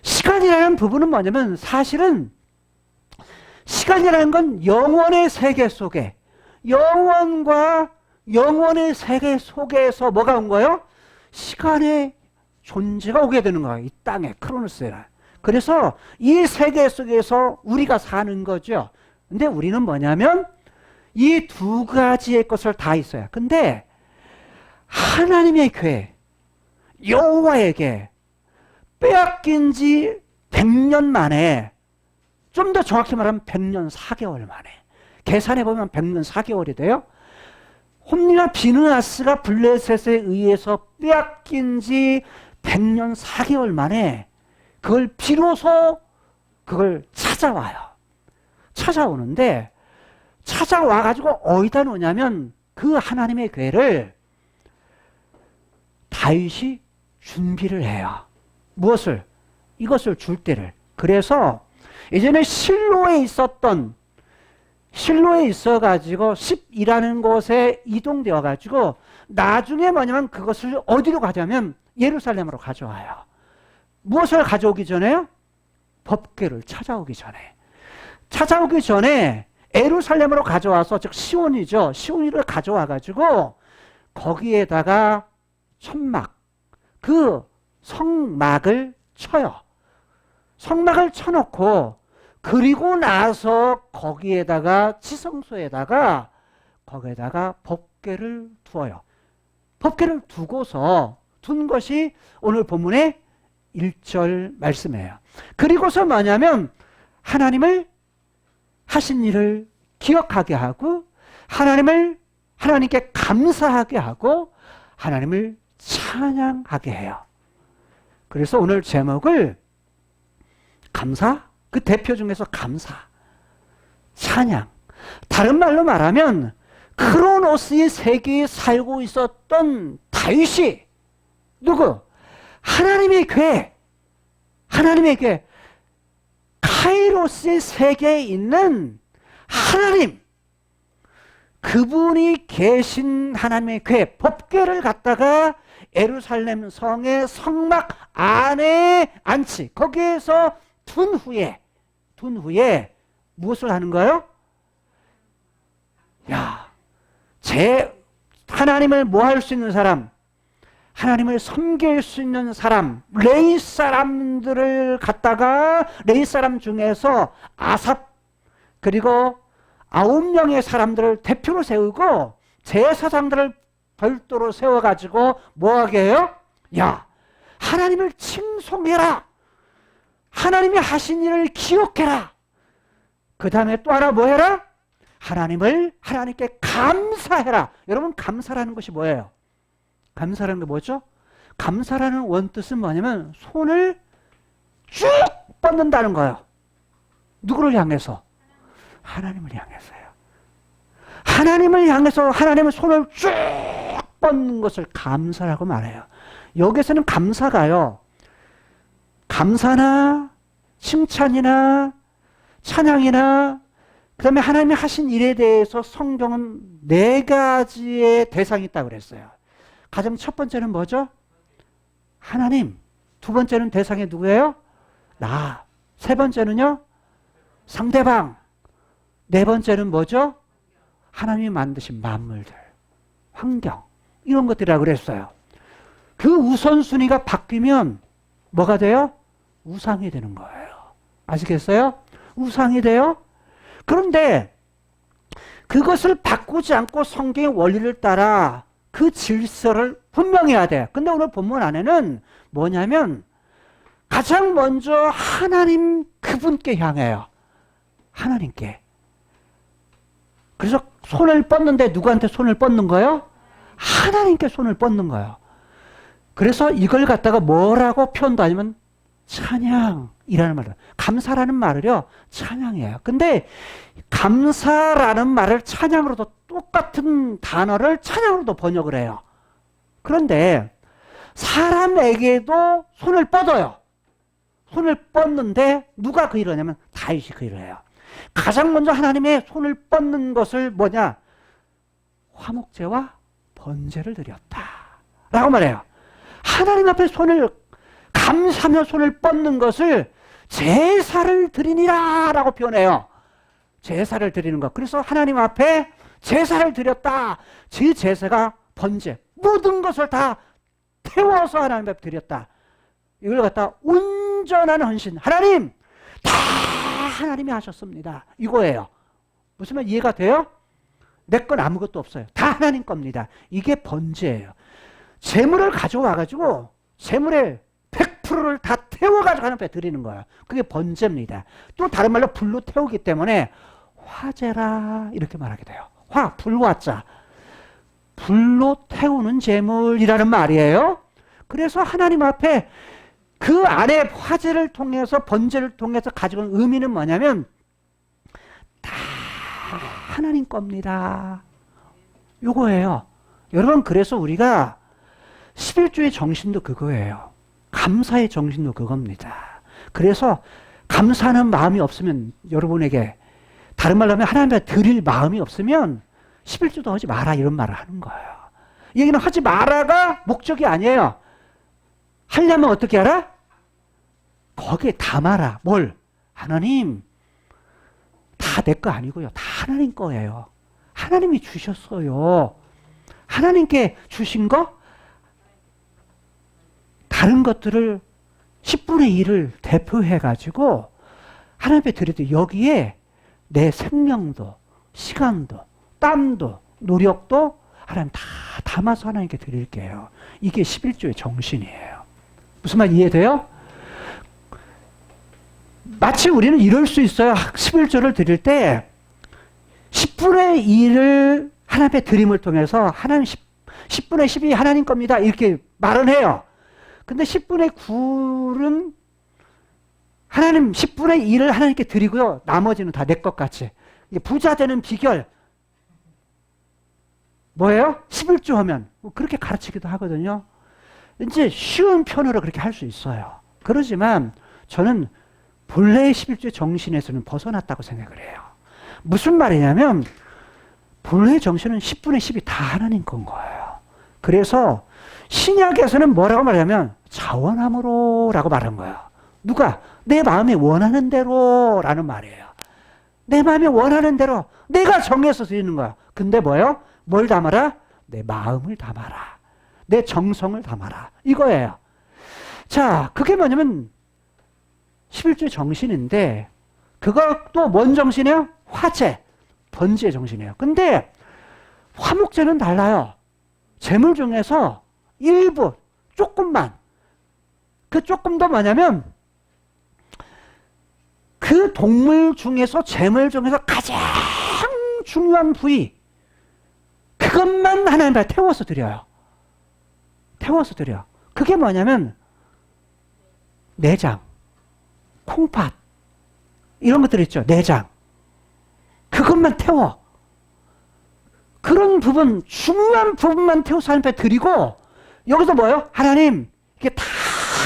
시간이라는 부분은 뭐냐면 사실은 시간이라는 건 영원의 세계 속에 영원과 영원의 세계 속에서 뭐가 온 거예요? 시간의 존재가 오게 되는 거예요. 이 땅에 크로노스라. 그래서 이 세계 속에서 우리가 사는 거죠. 근데 우리는 뭐냐면 이 두 가지의 것을 다 있어요. 근데 하나님의 교회 여호와에게 빼앗긴 지 100년 만에, 좀 더 정확히 말하면 100년 4개월 만에, 계산해보면 100년 4개월이 돼요. 홈리나 비느하스가 블레셋에 의해서 빼앗긴 지 100년 4개월 만에 그걸 비로소 그걸 찾아와요. 찾아오는데 찾아와가지고 어디다 놓냐면 그 하나님의 교회를 다윗이 준비를 해요. 무엇을? 이것을 줄 때를. 그래서 예전에 실로에 있어가지고 10이라는 곳에 이동되어가지고 나중에 뭐냐면 그것을 어디로 가자면 예루살렘으로 가져와요. 무엇을 가져오기 전에요? 법궤를 찾아오기 전에 예루살렘으로 가져와서, 즉 시온이죠. 시온이를 가져와가지고 거기에다가 천막, 그 성막을 쳐요. 성막을 쳐놓고 그리고 나서 거기에다가 지성소에다가 거기에다가 법궤를 두어요. 법궤를 두고서 둔 것이 오늘 본문의 1절 말씀이에요. 그리고서 뭐냐면 하나님을 하신 일을 기억하게 하고 하나님께 감사하게 하고 하나님을 찬양하게 해요. 그래서 오늘 제목을 감사, 그 대표 중에서 감사, 찬양. 다른 말로 말하면 크로노스의 세계에 살고 있었던 다윗이 누구? 하나님의 교회, 카이로스의 세계에 있는 하나님, 그분이 계신 하나님의 교회, 법궤를 갖다가 예루살렘 성의 성막 안에 안치, 거기에서 둔 후에 무엇을 하는 거예요? 하나님을 뭐 할 수 있는 사람, 하나님을 섬길 수 있는 사람, 레위 사람들을 갖다가 레위 사람 중에서 아삽 그리고 9명의 사람들을 대표로 세우고 제사장들을 별도로 세워가지고 뭐하게 해요? 하나님을 칭송해라. 하나님이 하신 일을 기억해라. 그 다음에 또 하나 뭐 해라? 하나님께 감사해라. 여러분, 감사라는 것이 뭐예요? 감사라는 게 뭐죠? 감사라는 원뜻은 뭐냐면 손을 쭉 뻗는다는 거예요. 누구를 향해서? 하나님을 향해서요. 하나님을 향해서 하나님의 손을 쭉 뻗는 것을 감사라고 말해요. 여기서는 감사가요, 감사나 칭찬이나 찬양이나 그 다음에 하나님이 하신 일에 대해서 성경은 4가지의 대상이 있다고 그랬어요. 가장 첫 번째는 뭐죠? 하나님. 두 번째는 대상이 누구예요? 나. 세 번째는요? 상대방. 네 번째는 뭐죠? 하나님이 만드신 만물들, 환경, 이런 것들이라고 그랬어요. 그 우선순위가 바뀌면 뭐가 돼요? 우상이 되는 거예요. 아시겠어요? 우상이 돼요. 그런데 그것을 바꾸지 않고 성경의 원리를 따라 그 질서를 분명히 해야 돼. 근데 오늘 본문 안에는 뭐냐면 가장 먼저 하나님 그분께 향해요. 하나님께. 그래서 손을 뻗는데 누구한테 손을 뻗는 거예요? 하나님께 손을 뻗는 거예요. 그래서 이걸 갖다가 뭐라고 표현도 아니면 찬양이라는 말을, 감사라는 말을요, 찬양이에요. 근데 감사라는 말을 찬양으로도 똑같은 단어를 찬양으로도 번역을 해요. 그런데 사람에게도 손을 뻗어요. 손을 뻗는데 누가 그 일을 하냐면 다윗이 그 일을 해요. 가장 먼저 하나님의 손을 뻗는 것을 뭐냐? 화목제와 번제를 드렸다 라고 말해요. 하나님 앞에 손을 감사하며 손을 뻗는 것을 제사를 드리니라 라고 표현해요. 제사를 드리는 것. 그래서 하나님 앞에 제사를 드렸다. 제 제사가 번제. 모든 것을 다 태워서 하나님 앞에 드렸다. 이걸 갖다 온전한 헌신. 하나님! 다 하나님이 하셨습니다. 이거예요. 무슨 말 이해가 돼요? 내 건 아무것도 없어요. 다 하나님 겁니다. 이게 번제예요. 재물을 가져와가지고 재물의 100%를 다 태워가지고 하나님 앞에 드리는 거예요. 그게 번제입니다. 또 다른 말로 불로 태우기 때문에 화제라 이렇게 말하게 돼요. 불화자. 불로 태우는 재물이라는 말이에요. 그래서 하나님 앞에 그 안에 화제를 통해서 번제를 통해서 가지고 온 의미는 뭐냐면 다 하나님 겁니다. 요거예요. 여러분 그래서 우리가 11조의 정신도 그거예요. 감사의 정신도 그겁니다. 그래서 감사하는 마음이 없으면 여러분에게 다른 말로 하면 하나님께 드릴 마음이 없으면 11조도 하지 마라 이런 말을 하는 거예요. 이 얘기는 하지 마라가 목적이 아니에요. 하려면 어떻게 하라? 거기에 담아라. 뭘? 하나님 다 내 거 아니고요. 다 하나님 거예요. 하나님이 주셨어요. 하나님께 주신 거 다른 것들을 10분의 1을 대표해가지고 하나님 앞에 드려도 여기에 내 생명도 시간도 땀도 노력도 하나님 다 담아서 하나님께 드릴게요. 이게 11조의 정신이에요. 무슨 말 이해돼요? 마치 우리는 이럴 수 있어요. 11조를 드릴 때 10분의 1을 하나님 앞에 드림을 통해서 하나님 10분의 10이 하나님 겁니다. 이렇게 말은 해요. 근데 10분의 9는 하나님 10분의 1을 하나님께 드리고요. 나머지는 다 내 것 같이. 부자 되는 비결 뭐예요? 11조 하면 그렇게 가르치기도 하거든요. 이제 쉬운 편으로 그렇게 할 수 있어요. 그러지만 저는 본래의 11조의 정신에서는 벗어났다고 생각을 해요. 무슨 말이냐면 본래의 정신은 10분의 10이 다 하나님 건 거예요. 그래서 신약에서는 뭐라고 말하냐면 자원함으로 라고 말한 거예요. 누가? 내 마음이 원하는 대로 라는 말이에요. 내 마음이 원하는 대로 내가 정해서 드리는 거야. 근데 뭐예요? 뭘 담아라? 내 마음을 담아라. 내 정성을 담아라. 이거예요. 자, 그게 뭐냐면 11조의 정신인데 그것도 뭔 정신이에요? 화제, 번제의 정신이에요. 근데 화목제는 달라요. 재물 중에서 일부, 조금만. 그 조금도 뭐냐면 그 동물 중에서 재물 중에서 가장 중요한 부위 그것만 하나님 앞에 태워서 드려요. 태워서 드려. 그게 뭐냐면 내장, 콩팥 이런 것들 있죠. 내장. 그것만 태워. 그런 부분, 중요한 부분만 태워서 하나님 앞에 드리고 여기서 뭐예요? 하나님, 이게 다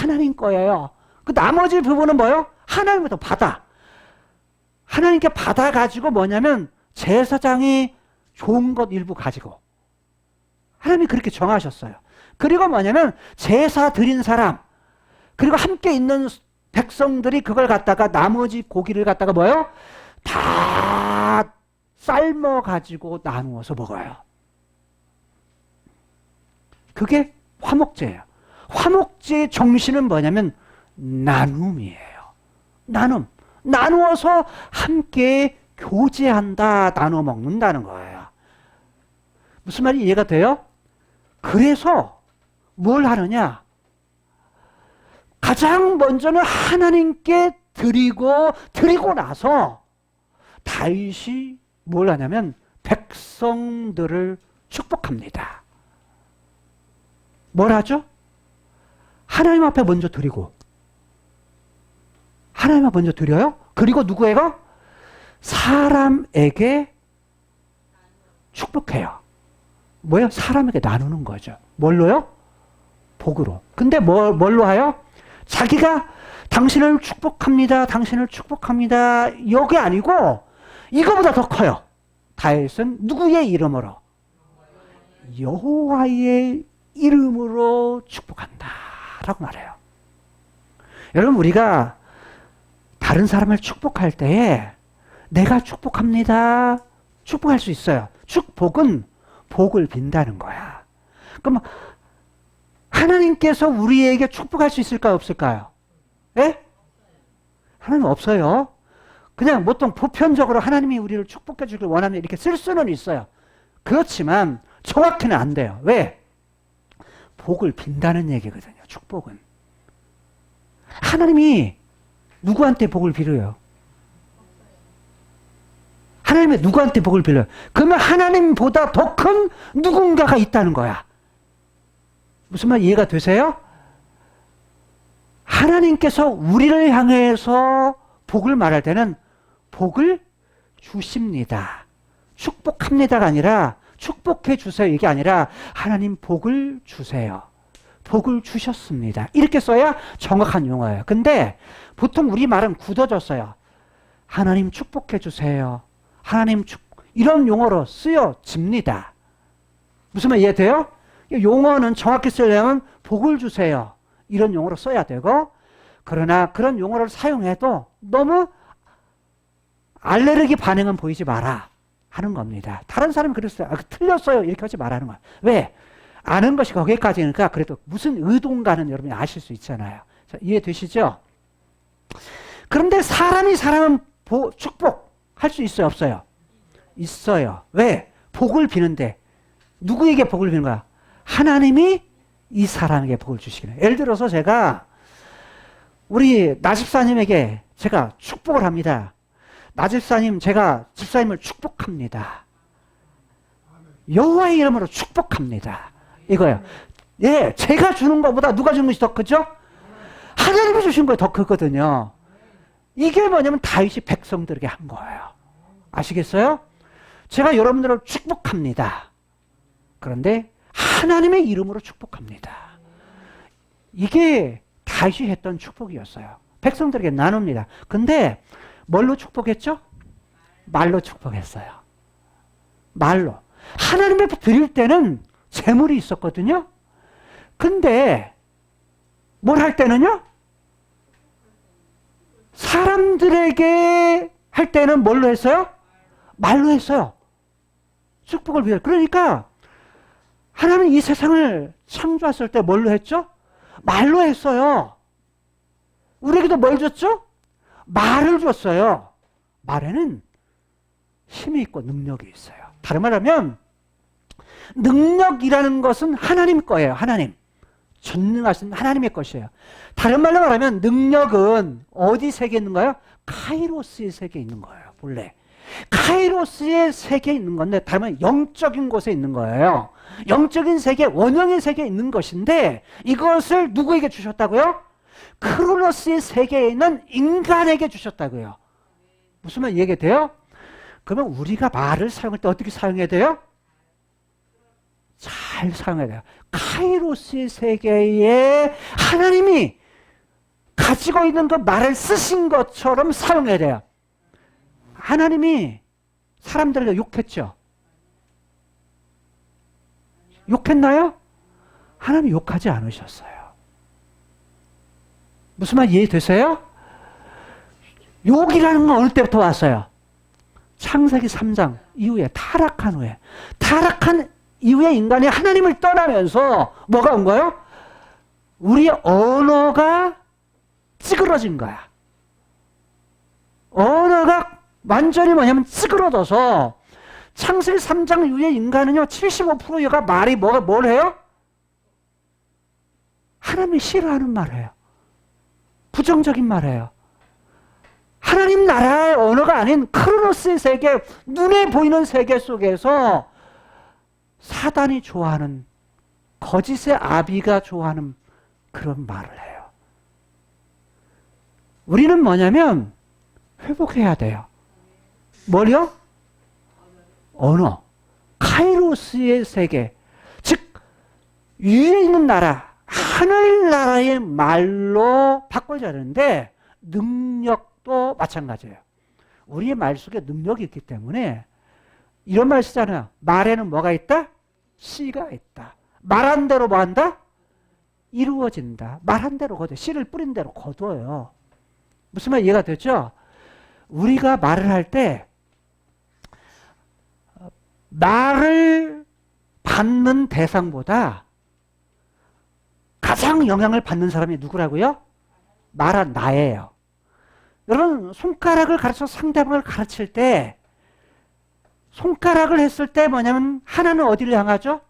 하나님 거예요. 그 나머지 부분은 뭐예요? 하나님부터 받아. 하나님께 받아가지고 뭐냐면 제사장이 좋은 것 일부 가지고 하나님이 그렇게 정하셨어요. 그리고 뭐냐면 제사 드린 사람 그리고 함께 있는 백성들이 그걸 갖다가 나머지 고기를 갖다가 뭐예요? 다 삶아가지고 나누어서 먹어요. 그게 화목제예요. 화목제의 정신은 뭐냐면 나눔이에요. 나눔. 나누어서 함께 교제한다. 나누어 먹는다는 거예요. 무슨 말이 이해가 돼요? 그래서 뭘 하느냐? 가장 먼저는 하나님께 드리고 나서 다윗이 뭘 하냐면 백성들을 축복합니다. 뭘 하죠? 하나님 앞에 먼저 드리고 하나님 앞에 먼저 드려요. 그리고 누구에게? 사람에게 축복해요. 뭐예요? 사람에게 나누는 거죠. 뭘로요? 복으로. 근데 뭘로 하요? 자기가 당신을 축복합니다. 당신을 축복합니다. 이게 아니고 이거보다 더 커요. 다윗은 누구의 이름으로? 여호와의 이름으로 축복한다 라고 말해요. 여러분, 우리가 다른 사람을 축복할 때에 내가 축복합니다. 축복할 수 있어요. 축복은 복을 빈다는 거야. 그럼 하나님께서 우리에게 축복할 수 있을까요? 없을까요? 예? 하나님 없어요. 그냥 보통 보편적으로 하나님이 우리를 축복해 주길 원하면 이렇게 쓸 수는 있어요. 그렇지만 정확히는 안 돼요. 왜? 복을 빈다는 얘기거든요. 축복은. 하나님이 누구한테 복을 빌어요? 하나님이 누구한테 복을 빌어요? 그러면 하나님보다 더 큰 누군가가 있다는 거야. 무슨 말 이해가 되세요? 하나님께서 우리를 향해서 복을 말할 때는 복을 주십니다. 축복합니다가 아니라 축복해 주세요 이게 아니라 하나님 복을 주세요. 복을 주셨습니다. 이렇게 써야 정확한 용어예요. 근데 보통 우리 말은 굳어졌어요. 하나님 축복해 주세요. 하나님 이런 용어로 쓰여집니다. 무슨 말 이해돼요? 용어는 정확히 쓰려면 복을 주세요. 이런 용어로 써야 되고 그러나 그런 용어를 사용해도 너무 알레르기 반응은 보이지 마라 하는 겁니다. 다른 사람이 그랬어요. 틀렸어요. 이렇게 하지 말라는 거야. 왜? 아는 것이 거기까지니까 그래도 무슨 의도인가는 여러분이 아실 수 있잖아요. 자, 이해되시죠? 그런데 사람이 사람은 축복할 수 있어요? 없어요? 있어요. 왜? 복을 비는데 누구에게 복을 비는 거야? 하나님이 이 사람에게 복을 주시기는. 예를 들어서 제가 우리 나집사님에게 제가 축복을 합니다. 나집사님, 제가 집사님을 축복합니다. 여호와의 이름으로 축복합니다. 이거예요. 예, 제가 주는 것보다 누가 주는 것이 더 크죠? 하나님이 주신 거 더 크거든요. 이게 뭐냐면 다윗이 백성들에게 한 거예요. 아시겠어요? 제가 여러분들을 축복합니다. 그런데 하나님의 이름으로 축복합니다. 이게 다윗이 했던 축복이었어요. 백성들에게 나눕니다. 근데 뭘로 축복했죠? 말로 축복했어요. 말로. 하나님 앞에 드릴 때는 재물이 있었거든요. 근데 뭘 할 때는요? 사람들에게 할 때는 뭘로 했어요? 말로 했어요. 축복을 위해. 그러니까 하나님은 이 세상을 창조했을 때 뭘로 했죠? 말로 했어요. 우리에게도 뭘 줬죠? 말을 줬어요. 말에는 힘이 있고 능력이 있어요. 다른 말하면 능력이라는 것은 하나님 거예요. 하나님. 전능하신 하나님의 것이에요. 다른 말로 말하면 능력은 어디 세계에 있는가요? 카이로스의 세계에 있는 거예요. 본래. 카이로스의 세계에 있는 건데 다른 말로 영적인 곳에 있는 거예요. 영적인 세계, 원형의 세계에 있는 것인데 이것을 누구에게 주셨다고요? 크로노스의 세계에 있는 인간에게 주셨다고요. 무슨 말 이해가 돼요? 그러면 우리가 말을 사용할 때 어떻게 사용해야 돼요? 잘 사용해야 돼요. 카이로스의 세계에 하나님이 가지고 있는 그 말을 쓰신 것처럼 사용해야 돼요. 하나님이 사람들을 욕했죠? 욕했나요? 하나님 욕하지 않으셨어요. 무슨 말 이해되세요? 욕이라는 건 어느 때부터 왔어요? 창세기 3장 이후에 타락한 후에. 타락한 이후에 인간이 하나님을 떠나면서 뭐가 온 거예요? 우리의 언어가 찌그러진 거야. 언어가 완전히 뭐냐면 찌그러져서 창세기 3장 이후에 인간은요 75%가 말이 뭘 해요? 하나님이 싫어하는 말을 해요. 부정적인 말을 해요. 하나님 나라의 언어가 아닌 크로노스의 세계, 눈에 보이는 세계 속에서 사단이 좋아하는, 거짓의 아비가 좋아하는 그런 말을 해요. 우리는 뭐냐면 회복해야 돼요. 뭘요? 언어. 카이로스의 세계. 즉 위에 있는 나라, 하늘나라의 말로 바꿔야 되는데 능력도 마찬가지예요. 우리의 말 속에 능력이 있기 때문에 이런 말 쓰잖아요. 말에는 뭐가 있다? 씨가 있다. 말한 대로 뭐 한다? 이루어진다. 말한 대로 거둬. 씨를 뿌린 대로 거둬요. 무슨 말 이해가 되죠? 우리가 말을 할 때 말을 받는 대상보다 가장 영향을 받는 사람이 누구라고요? 말한 나예요. 여러분 손가락을 가르쳐 상대방을 가르칠 때 손가락을 했을 때 뭐냐면 하나는 어디를 향하죠?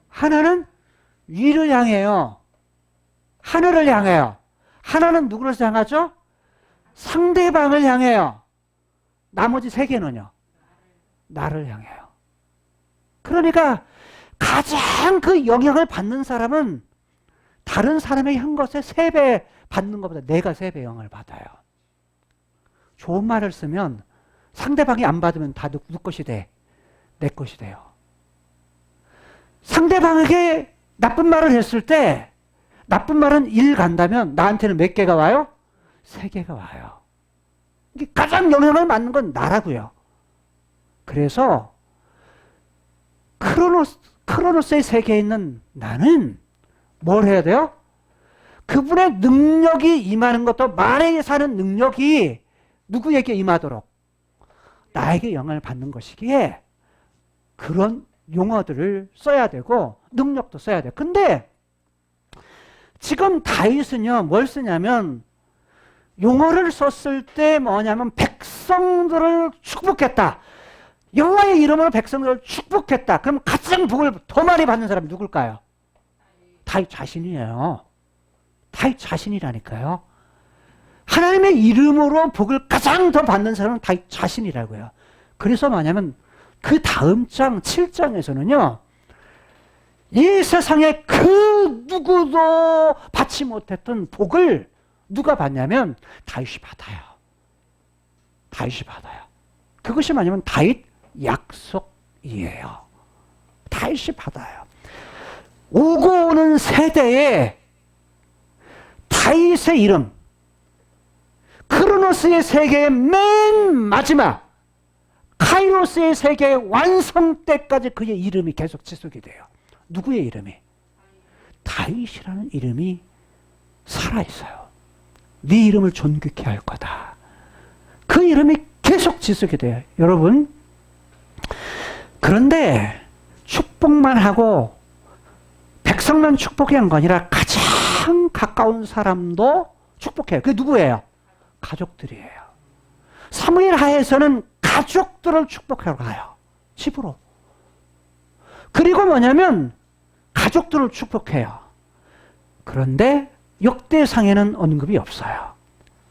하나는 위를 향해요. 하늘을 향해요. 하나는 누구를 향하죠? 상대방을 향해요. 나머지 세 개는요? 나를 향해요. 그러니까 가장 그 영향을 받는 사람은 다른 사람에게 한 것에 3배 받는 것보다 내가 3배 영향을 받아요. 좋은 말을 쓰면 상대방이 안 받으면 다 누구 것이 돼? 내 것이 돼요. 상대방에게 나쁜 말을 했을 때 나쁜 말은 1 간다면 나한테는 몇 개가 와요? 3개가 와요. 이게 가장 영향을 받는 건 나라고요. 그래서 크로노스의 세계에 있는 나는 뭘 해야 돼요? 그분의 능력이 임하는 것도 말에 사는 능력이 누구에게 임하도록 나에게 영향을 받는 것이기에 그런 용어들을 써야 되고 능력도 써야 돼요. 근데 지금 다윗은요 뭘 쓰냐면 용어를 썼을 때 뭐냐면 백성들을 축복했다. 여호와의 이름으로 백성들을 축복했다. 그럼 가장 복을 더 많이 받는 사람이 누굴까요? 다윗 자신이에요. 다윗 자신이라니까요. 하나님의 이름으로 복을 가장 더 받는 사람은 다윗 자신이라고요. 그래서 뭐냐면 그 다음 장 7장에서는요. 이 세상에 그 누구도 받지 못했던 복을 누가 받냐면 다윗이 받아요. 다윗이 받아요. 그것이 뭐냐면 다윗 약속이에요. 다윗이 받아요. 오고 오는 세대에 다윗의 이름, 크로노스의 세계의 맨 마지막 카이로스의 세계의 완성 때까지 그의 이름이 계속 지속이 돼요. 누구의 이름이? 다윗이라는 이름이 살아있어요. 네 이름을 존귀케 할 거다. 그 이름이 계속 지속이 돼요. 여러분, 그런데 축복만 하고 백성만 축복한 거 아니라 가장 가까운 사람도 축복해요. 그게 누구예요? 가족들이에요. 사무엘 하에서는 가족들을 축복하러 가요. 집으로. 그리고 뭐냐면 가족들을 축복해요. 그런데 역대상에는 언급이 없어요.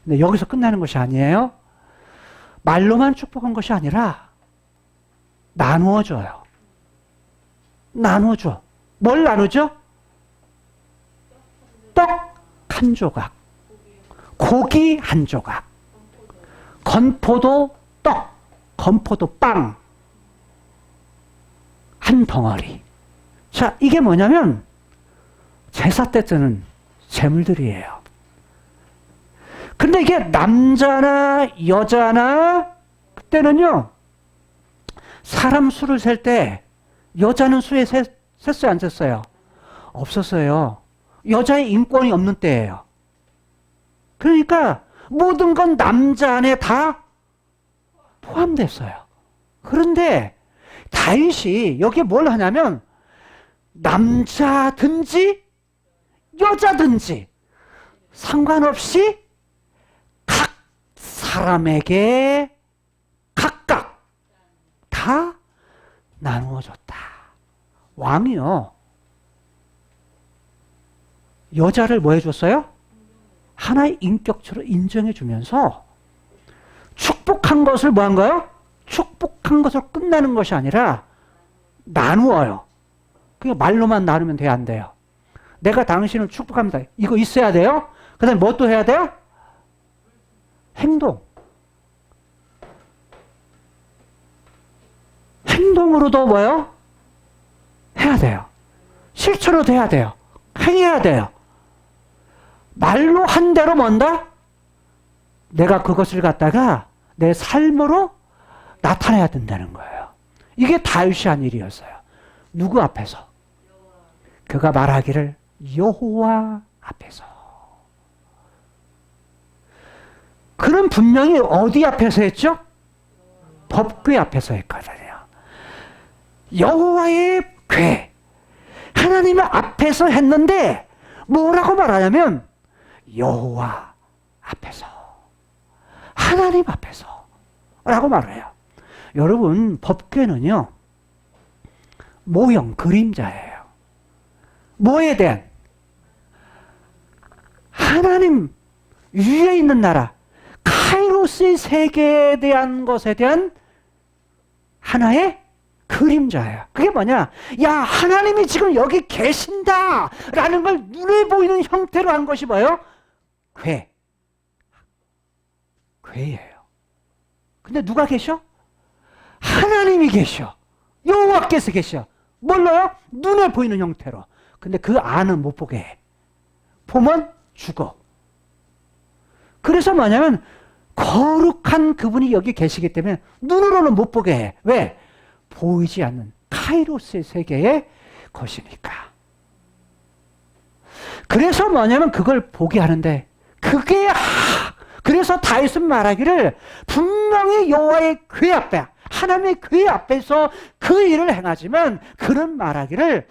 근데 여기서 끝나는 것이 아니에요. 말로만 축복한 것이 아니라 나누어줘요. 나누어줘. 뭘 나누죠? 떡 한 조각, 고기 한 조각, 건포도 떡, 건포도 빵 한 덩어리. 자, 이게 뭐냐면 제사 때 쓰는 재물들이에요. 근데 이게 남자나 여자나 그때는요 사람 수를 셀 때 여자는 수에 셌어요 안 셌어요? 없었어요. 여자의 인권이 없는 때예요. 그러니까 모든 건 남자 안에 다 포함됐어요. 그런데 다윗이 여기에 뭘 하냐면 남자든지 여자든지 상관없이 각 사람에게 각각 다 나누어줬다. 왕이요. 여자를 뭐 해줬어요? 하나의 인격체로 인정해주면서 축복한 것을 뭐 한 거예요? 축복한 것을 끝나는 것이 아니라 나누어요. 그게 말로만 나누면 돼요? 안 돼요? 내가 당신을 축복합니다. 이거 있어야 돼요? 그 다음에 뭐 또 해야 돼요? 행동. 행동으로도 뭐요? 해야 돼요. 실천으로도 해야 돼요. 행해야 돼요. 말로 한 대로 뭔다? 내가 그것을 갖다가 내 삶으로 나타내야 된다는 거예요. 이게 다윗이 한 일이었어요. 누구 앞에서? 그가 말하기를 여호와 앞에서. 그는 분명히 어디 앞에서 했죠? 법궤 앞에서 했거든요. 여호와의 궤, 하나님 앞에서 했는데 뭐라고 말하냐면 여호와 앞에서, 하나님 앞에서 라고 말해요. 여러분, 법궤는요 모형, 그림자예요. 뭐에 대한? 하나님 위에 있는 나라, 카이로스의 세계에 대한 것에 대한 하나의 그림자예요. 그게 뭐냐? 야, 하나님이 지금 여기 계신다 라는 걸 눈에 보이는 형태로 한 것이 뭐예요? 궤. 궤예요. 근데 누가 계셔? 하나님이 계셔. 여호와께서 계셔. 뭘로요? 눈에 보이는 형태로. 근데 그 안은 못 보게 해. 보면 죽어. 그래서 뭐냐면 거룩한 그분이 여기 계시기 때문에 눈으로는 못 보게 해. 왜? 보이지 않는 카이로스의 세계의 것이니까. 그래서 뭐냐면 그걸 보게 하는데, 그게 그래서 다윗은 말하기를 분명히 여호와의 궤 앞에, 하나님의 궤 앞에서 그 일을 행하지만 그는 말하기를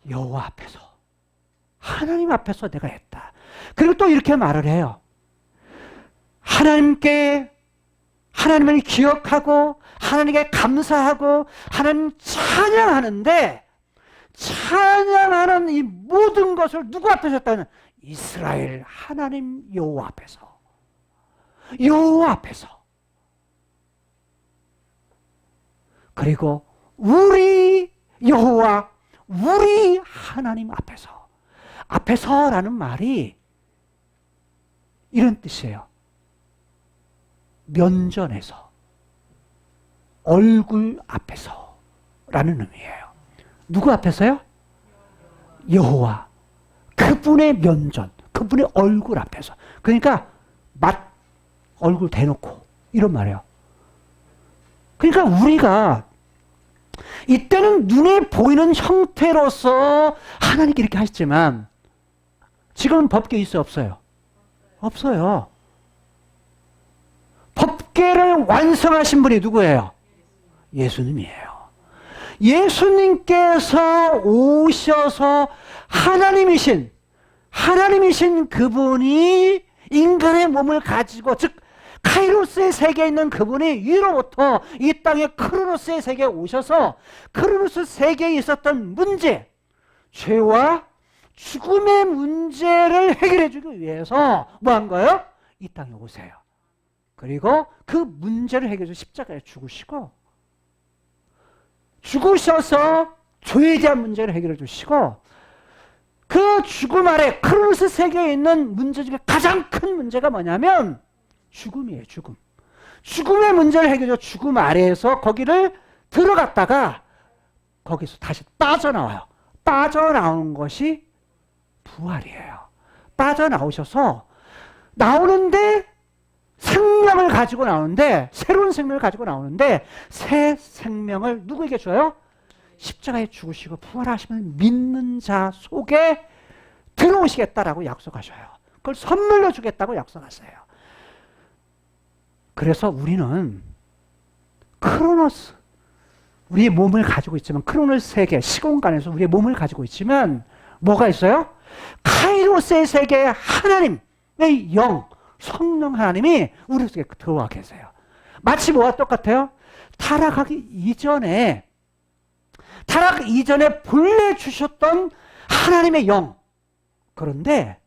여호와 앞에서, 하나님 앞에서 내가 했다. 그리고 또 이렇게 말을 해요. 하나님을 기억하고 하나님께 감사하고 하나님 찬양하는데, 찬양하는 이 모든 것을 누구 앞에서 했다는? 이스라엘 하나님 여호와 앞에서. 여호와 앞에서. 그리고 우리 여호와, 우리 하나님 앞에서. 앞에서라는 말이 이런 뜻이에요. 면전에서, 얼굴 앞에서 라는 의미예요. 누구 앞에서요? 여호와, 그분의 면전, 그분의 얼굴 앞에서. 그러니까 얼굴 대놓고 이런 말이에요. 그러니까 우리가 이때는 눈에 보이는 형태로서 하나님께 이렇게 하셨지만 지금은 법궤 있어요, 없어요? 없어요. 법궤를 완성하신 분이 누구예요? 예수님이에요. 예수님께서 오셔서 하나님이신 그분이 인간의 몸을 가지고, 즉 카이로스의 세계에 있는 그분이 위로부터 이 땅의 크로노스의 세계에 오셔서 크로노스 세계에 있었던 문제, 죄와 죽음의 문제를 해결해 주기 위해서 뭐 한 거예요? 이 땅에 오세요. 그리고 그 문제를 해결해 주셔서 십자가에 죽으셔서 죄에 대한 문제를 해결해 주시고, 그 죽음 아래 크로노스 세계에 있는 문제 중에 가장 큰 문제가 뭐냐면 죽음이에요. 죽음의 문제를 해결해 줘. 죽음 아래에서 거기를 들어갔다가 거기서 다시 빠져나와요. 빠져나오는 것이 부활이에요. 빠져나오셔서 나오는데 생명을 가지고 나오는데, 새로운 생명을 가지고 나오는데, 새 생명을 누구에게 줘요? 십자가에 죽으시고 부활하시면 믿는 자 속에 들어오시겠다라고 약속하셔요. 그걸 선물로 주겠다고 약속하세요. 그래서 우리는 크로노스, 우리의 몸을 가지고 있지만, 크로노스 세계, 시공간에서 우리의 몸을 가지고 있지만 뭐가 있어요? 카이로스의 세계에 하나님의 영, 성령 하나님이 우리 속에 들어와 계세요. 마치 뭐와 똑같아요? 타락 이전에 본래 주셨던 하나님의 영. 그런데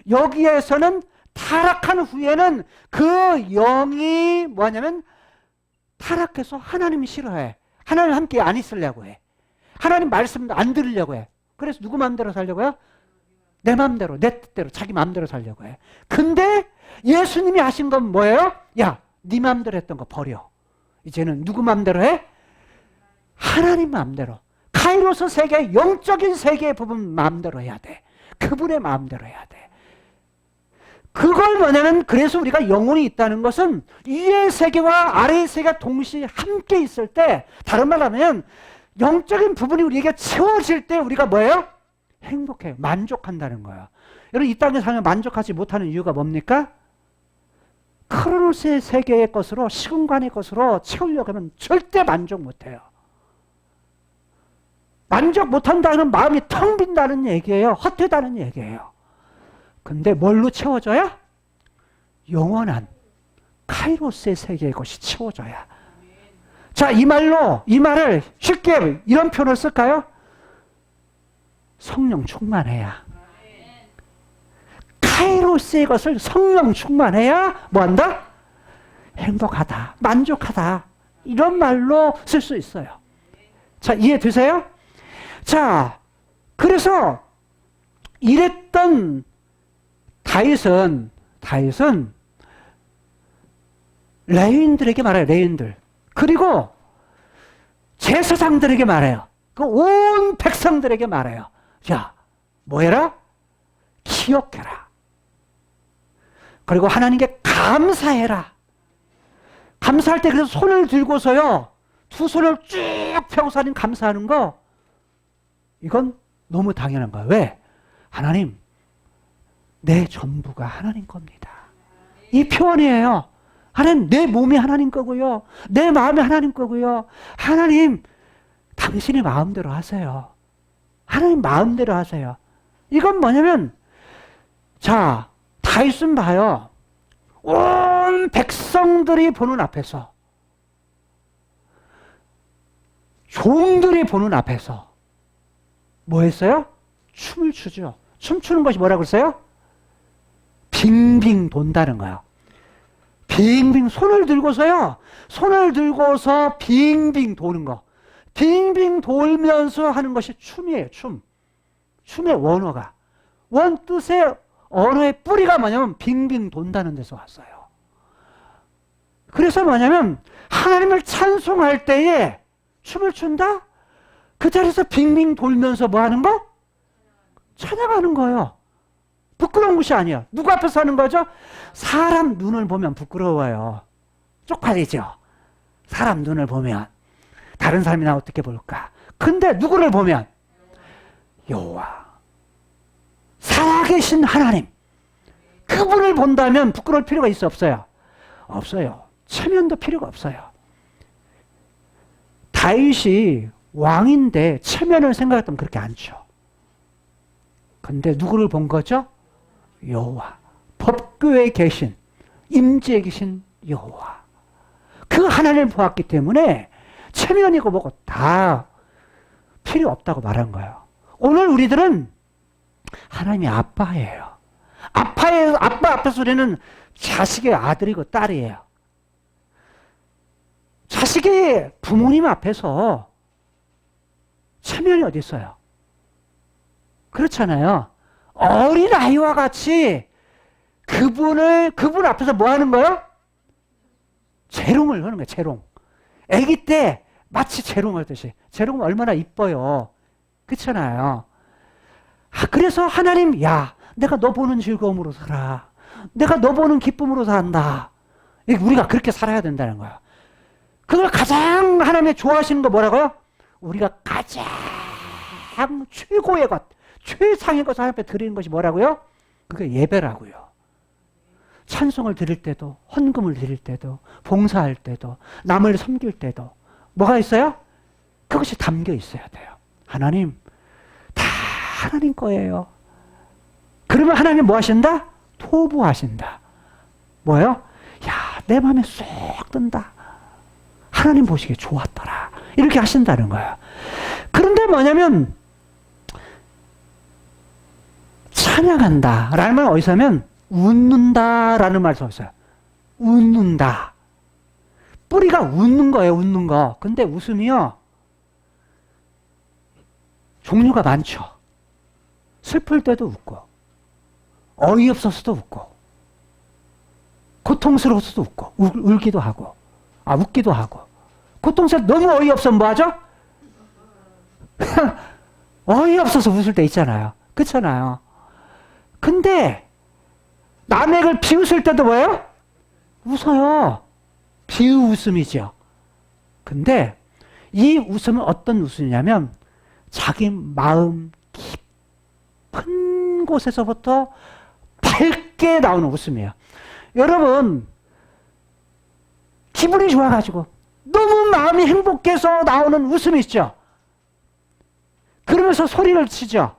여기에서는 타락한 후에는 그 영이 뭐냐면 타락해서 하나님이 싫어해. 하나님 함께 안 있으려고 해. 하나님 말씀도 안 들으려고 해. 그래서 누구 마음대로 살려고요? 내 마음대로, 내 뜻대로, 자기 마음대로 살려고 해. 근데 예수님이 하신 건 뭐예요? 야, 네 마음대로 했던 거 버려. 이제는 누구 마음대로 해? 하나님 마음대로. 카이로스 세계, 영적인 세계의 부분 마음대로 해야 돼. 그분의 마음대로 해야 돼. 그걸 뭐냐면, 그래서 우리가 영혼이 있다는 것은 위의 세계와 아래의 세계가 동시에 함께 있을 때, 다른 말로 하면 영적인 부분이 우리에게 채워질 때 우리가 뭐예요? 행복해요. 만족한다는 거예요. 여러분 이 땅에 살면 만족하지 못하는 이유가 뭡니까? 크로노스의 세계의 것으로 시공간의 것으로 채우려고 하면 절대 만족 못해요. 만족 못한다는 마음이 텅 빈다는 얘기예요. 헛되다는 얘기예요. 근데 뭘로 채워져야? 영원한 카이로스의 세계의 것이 채워져야. 자, 이 말을 쉽게 이런 표현을 쓸까요? 성령 충만해야. 카이로스의 것을 성령 충만해야 뭐한다? 행복하다, 만족하다. 이런 말로 쓸 수 있어요. 자, 이해되세요? 자, 그래서 이랬던 다윗은 레위인들에게 말해요. 레위인들. 그리고 제사장들에게 말해요. 그 온 백성들에게 말해요. 야, 뭐 해라? 기억해라. 그리고 하나님께 감사해라. 감사할 때 그래서 손을 들고서요. 두 손을 쭉 펴고서 하는 감사하는 거, 이건 너무 당연한 거예요. 왜? 하나님, 내 전부가 하나님 겁니다. 이 표현이에요. 하나님, 내 몸이 하나님 거고요. 내 마음이 하나님 거고요. 하나님, 당신의 마음대로 하세요. 하나님 마음대로 하세요. 이건 뭐냐면, 자, 다윗은 봐요. 온 백성들이 보는 앞에서, 종들이 보는 앞에서 뭐 했어요? 춤을 추죠. 춤추는 것이 뭐라고 그랬어요? 빙빙 돈다는 거예요. 빙빙 손을 들고서요. 손을 들고서 빙빙 도는 거. 빙빙 돌면서 하는 것이 춤이에요. 춤. 춤의 원어가. 원 뜻의 언어의 뿌리가 뭐냐면 빙빙 돈다는 데서 왔어요. 그래서 뭐냐면 하나님을 찬송할 때에 춤을 춘다? 그 자리에서 빙빙 돌면서 뭐 하는 거? 찬양하는 거예요. 부끄러운 것이 아니에요. 누구 앞에서 하는 거죠? 사람 눈을 보면 부끄러워요. 쪽팔리죠. 사람 눈을 보면 다른 사람이 나 어떻게 볼까? 근데 누구를 보면 여호와, 살아계신 하나님, 그분을 본다면 부끄러울 필요가 있어 없어요? 없어요. 체면도 필요가 없어요. 다윗이 왕인데 체면을 생각했다면 그렇게 않죠. 근데 누구를 본 거죠? 여호와, 법궤에 계신, 임재에 계신 여호와, 그 하나님을 보았기 때문에 체면이고 뭐고 다 필요 없다고 말한 거예요. 오늘 우리들은 하나님이 아빠예요. 아빠 앞에서 우리는 자식의 아들이고 딸이에요. 자식의 부모님 앞에서 체면이 어디 있어요? 그렇잖아요. 어린아이와 같이 그분 앞에서 뭐 하는 거예요? 재롱을 하는 거예요. 재롱. 아기 때 마치 재롱을 하듯이. 재롱은 얼마나 이뻐요. 그렇잖아요. 그래서 하나님, 야, 내가 너 보는 즐거움으로 살아. 내가 너 보는 기쁨으로 산다. 우리가 그렇게 살아야 된다는 거야. 그걸 가장 하나님이 좋아하시는 거 뭐라고요? 우리가 가장 최고의 것, 최상의 것을 하나님 앞에 드리는 것이 뭐라고요? 그게 예배라고요. 찬송을 드릴 때도, 헌금을 드릴 때도, 봉사할 때도, 남을 섬길 때도 뭐가 있어요? 그것이 담겨 있어야 돼요. 하나님, 다 하나님 거예요. 그러면 하나님 뭐 하신다? 토부하신다. 뭐예요? 야, 내 마음에 쏙 든다. 하나님 보시기에 좋았더라. 이렇게 하신다는 거예요. 그런데 뭐냐면 찬양한다 라는 말은 어디서 하면 웃는다 라는 말에서 있어요. 웃는다. 뿌리가 웃는 거예요. 웃는 거. 근데 웃음이요, 종류가 많죠. 슬플 때도 웃고, 어이없어서도 웃고, 고통스러워서도 웃고, 울기도 하고, 웃기도 하고. 고통스러워 너무 어이없으면 뭐 하죠? 어이없어서 웃을 때 있잖아요. 그렇잖아요. 근데 남의 걸 비웃을 때도 뭐예요? 웃어요. 비웃음이죠. 근데 이 웃음은 어떤 웃음이냐면 자기 마음 깊은 곳에서부터 밝게 나오는 웃음이에요. 여러분, 기분이 좋아가지고 너무 마음이 행복해서 나오는 웃음이 있죠. 그러면서 소리를 치죠.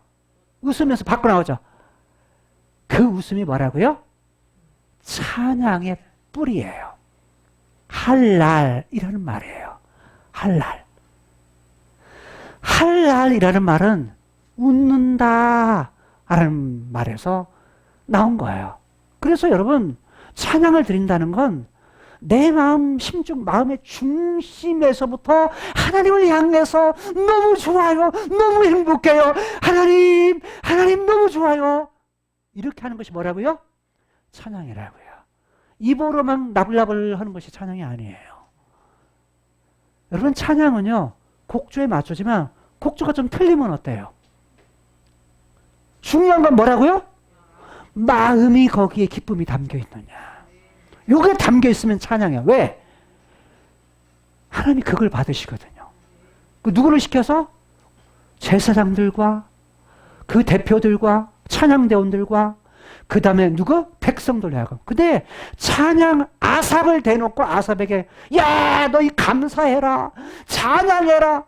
웃으면서 밖으로 나오죠. 그 웃음이 뭐라고요? 찬양의 뿌리예요. 할랄이라는 말이에요. 할랄. 할랄이라는 말은 웃는다 라는 말에서 나온 거예요. 그래서 여러분, 찬양을 드린다는 건 내 마음 심중, 마음의 중심에서부터 하나님을 향해서 너무 좋아요, 너무 행복해요, 하나님, 하나님 너무 좋아요, 이렇게 하는 것이 뭐라고요? 찬양이라고요. 입으로만 나불나불 하는 것이 찬양이 아니에요. 여러분, 찬양은요 곡조에 맞추지만 곡조가 좀 틀리면 어때요? 중요한 건 뭐라고요? 마음이 거기에 기쁨이 담겨 있느냐. 요게 담겨 있으면 찬양이야. 왜? 하나님이 그걸 받으시거든요. 그 누구를 시켜서? 제사장들과 그 대표들과 찬양대원들과 그 다음에 누구? 백성들 하고. 근데 찬양 아삽을 대놓고 아삽에게 야, 너희 감사해라, 찬양해라.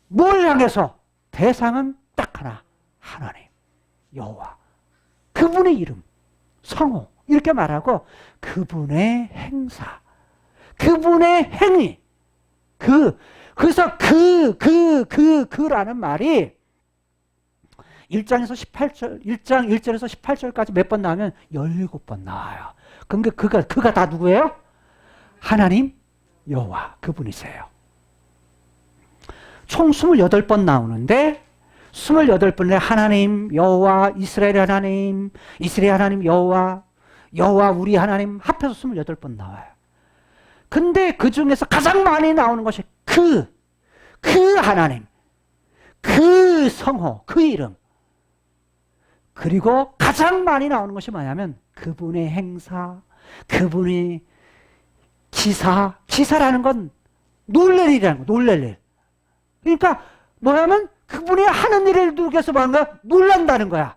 뭘 향해서? 대상은 딱 하나, 하나님, 여호와, 그분의 이름, 성호 이렇게 말하고 그분의 행사, 그분의 행위, 그래서 그라는 말이 1장에서 18절, 1장 1절에서 18절까지 몇 번 나오면 17번 나와요. 근데 그가 다 누구예요? 하나님, 여호와, 그분이세요. 총 28번 나오는데 28번에 하나님, 여호와, 이스라엘 하나님, 이스라엘 하나님, 여호와, 여호와 우리 하나님 합해서 28번 나와요. 근데 그 중에서 가장 많이 나오는 것이 그 하나님, 그 성호, 그 이름. 그리고 가장 많이 나오는 것이 뭐냐면 그분의 행사, 그분의 기사라는 건 놀랄 일이라는 거, 놀랄 일. 그러니까 뭐냐면 그분이 하는 일을 누구에서 뭐한가? 놀란다는 거야.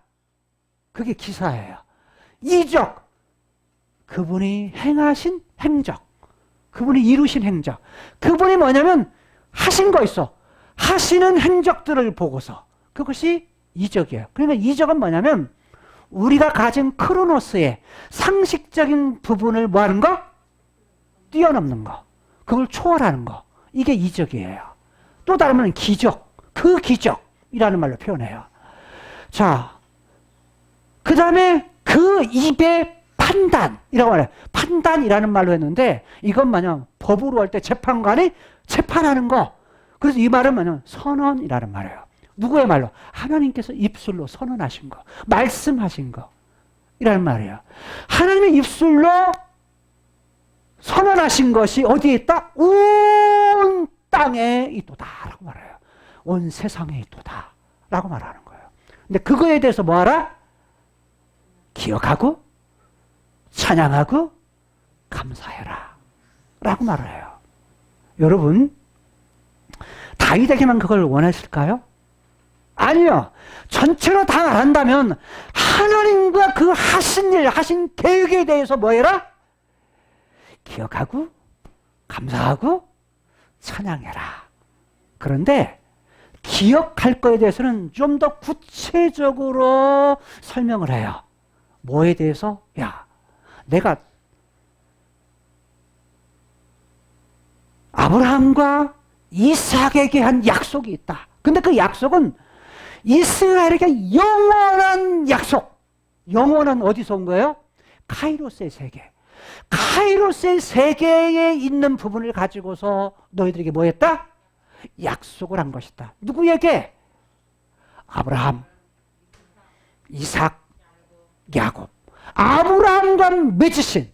그게 기사예요. 이적, 그분이 행하신 행적, 그분이 이루신 행적. 그분이 뭐냐면 하신 거 있어. 하시는 행적들을 보고서 그것이 이적이에요. 그러니까 이적은 뭐냐면 우리가 가진 크로노스의 상식적인 부분을 뭐 하는 거? 뛰어넘는 거. 그걸 초월하는 거. 이게 이적이에요. 또 다른 말은 기적. 그 기적이라는 말로 표현해요. 자, 그 다음에 그 입의 판단이라고 말해요. 판단이라는 말로 했는데 이건 뭐냐면 법으로 할 때 재판관이 재판하는 거. 그래서 이 말은 뭐냐면 선언이라는 말이에요. 누구의 말로? 하나님께서 입술로 선언하신 거, 말씀하신 거 이라는 말이에요. 하나님의 입술로 선언하신 것이 어디에 있다? 온 땅에 있도다 라고 말해요. 온 세상에 있도다 라고 말하는 거예요. 근데 그거에 대해서 뭐하라? 기억하고 찬양하고 감사해라 라고 말해요. 여러분, 다윗에게만 그걸 원하실까요? 아니요. 전체로 다 말한다면 하나님과 그 하신 일, 하신 계획에 대해서 뭐 해라? 기억하고 감사하고 찬양해라. 그런데 기억할 거에 대해서는 좀 더 구체적으로 설명을 해요. 뭐에 대해서? 야, 내가 아브라함과 이삭에게 한 약속이 있다. 근데 그 약속은 이스라엘에게 영원한 약속. 영원한 어디서 온 거예요? 카이로스의 세계. 카이로스의 세계에 있는 부분을 가지고서 너희들에게 뭐 했다? 약속을 한 것이다. 누구에게? 아브라함, 이삭, 야곱. 아브라함과 맺으신.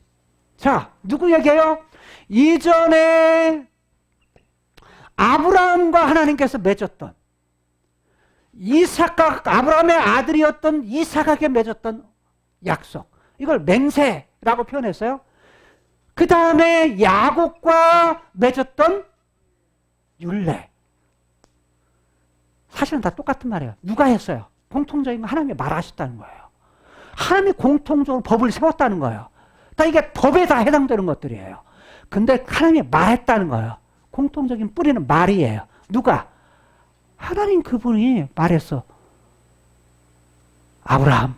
자, 누구에게요? 이전에 아브라함과 하나님께서 맺었던, 이삭과 아브라함의 아들이었던 이삭에게 맺었던 약속. 이걸 맹세라고 표현했어요. 그 다음에 야곱과 맺었던 율례. 사실은 다 똑같은 말이에요. 누가 했어요? 공통적인 건 하나님이 말하셨다는 거예요. 하나님이 공통적으로 법을 세웠다는 거예요. 다 이게 법에 다 해당되는 것들이에요. 근데 하나님이 말했다는 거예요. 공통적인 뿌리는 말이에요. 누가? 하나님 그분이 말했어. 아브라함,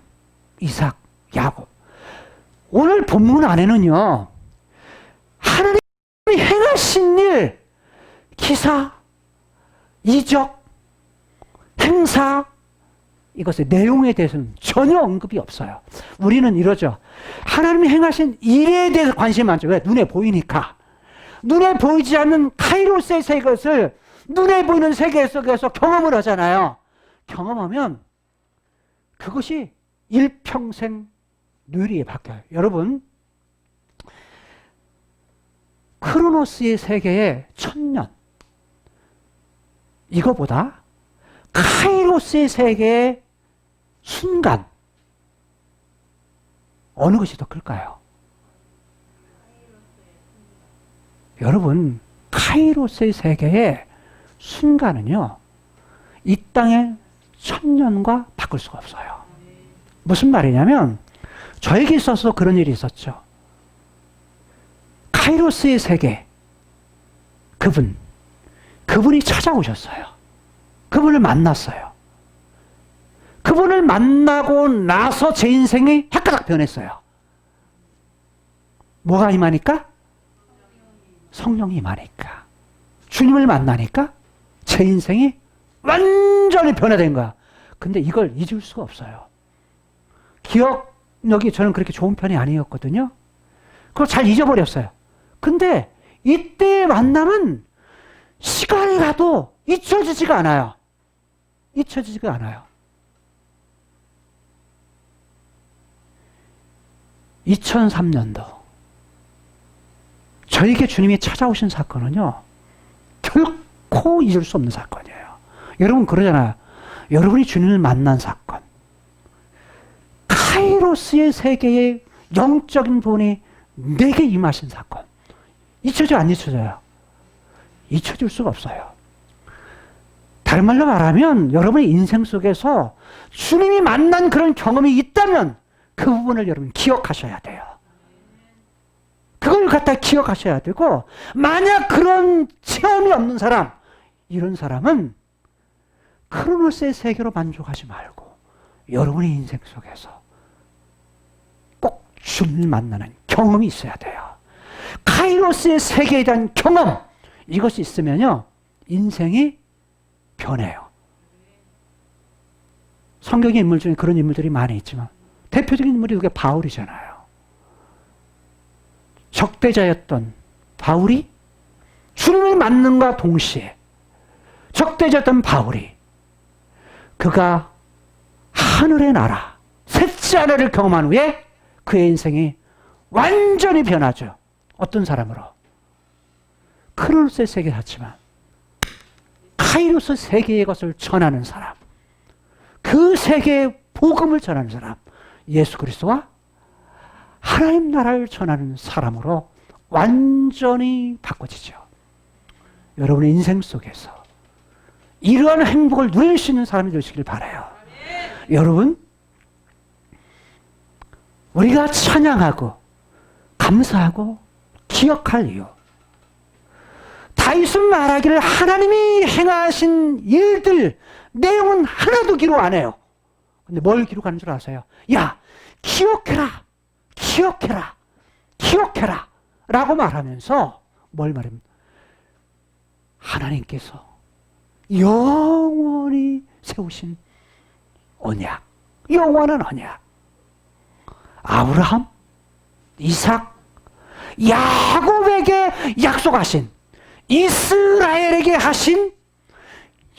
이삭, 야곱. 오늘 본문 안에는요, 하나님이 행하신 일, 기사, 이적, 행사, 이것의 내용에 대해서는 전혀 언급이 없어요. 우리는 이러죠. 하나님이 행하신 일에 대해서 관심이 많죠. 왜? 눈에 보이니까. 눈에 보이지 않는 카이로스의 세계를 눈에 보이는 세계 속에서 경험을 하잖아요. 경험하면 그것이 일평생 뇌리에 박혀요. 여러분, 크로노스의 세계의 1000년, 이거보다 카이로스의 세계의 순간, 어느 것이 더 클까요? 여러분, 카이로스의 세계의 순간은요, 이 땅의 1000년과 바꿀 수가 없어요. 무슨 말이냐면, 저에게 있어서 그런 일이 있었죠. 카이로스의 세계, 그분이 찾아오셨어요. 그분을 만났어요. 그분을 만나고 나서 제 인생이 헷가닥 변했어요. 뭐가 임하니까? 성령이 임하니까. 주님을 만나니까 제 인생이 완전히 변화된 거야. 근데 이걸 잊을 수가 없어요. 기억력이 저는 그렇게 좋은 편이 아니었거든요. 그걸 잘 잊어버렸어요. 근데 이때의 만남은 시간이 가도 잊혀지지가 않아요. 잊혀지지가 않아요. 2003년도 저에게 주님이 찾아오신 사건은요, 결코 잊을 수 없는 사건이에요. 여러분 그러잖아요. 여러분이 주님을 만난 사건, 카이로스의 세계의 영적인 분이 내게 임하신 사건, 잊혀져 안 잊혀져요? 잊혀질 수가 없어요. 다른 말로 말하면 여러분의 인생 속에서 주님이 만난 그런 경험이 있다면 그 부분을 여러분 기억하셔야 돼요. 그걸 갖다 기억하셔야 되고, 만약 그런 체험이 없는 사람, 이런 사람은 크로노스의 세계로 만족하지 말고 여러분의 인생 속에서 꼭 주님을 만나는 경험이 있어야 돼요. 카이로스의 세계에 대한 경험, 이것이 있으면요, 인생이 변해요. 성경의 인물 중에 그런 인물들이 많이 있지만 대표적인 인물이 그게 바울이잖아요. 적대자였던 바울이 주님을 만남과 동시에 적대자였던 바울이 그가 하늘의 나라, 셋째 하늘을 경험한 후에 그의 인생이 완전히 변하죠. 어떤 사람으로? 크로노스의 세계 같지만 카이로스 세계의 것을 전하는 사람, 그 세계의 복음을 전하는 사람, 예수 그리스도와 하나님 나라를 전하는 사람으로 완전히 바꿔지죠. 여러분의 인생 속에서 이러한 행복을 누릴 수 있는 사람이 되시길 바라요. 여러분, 우리가 찬양하고 감사하고 기억할 이유, 다윗은 말하기를 하나님이 행하신 일들 내용은 하나도 기록 안 해요. 근데 뭘 기록하는 줄 아세요? 야, 기억해라, 기억해라, 기억해라 라고 말하면서 뭘 말합니까? 하나님께서 영원히 세우신 언약, 영원한 언약, 아브라함, 이삭, 야곱에게 약속하신, 이스라엘에게 하신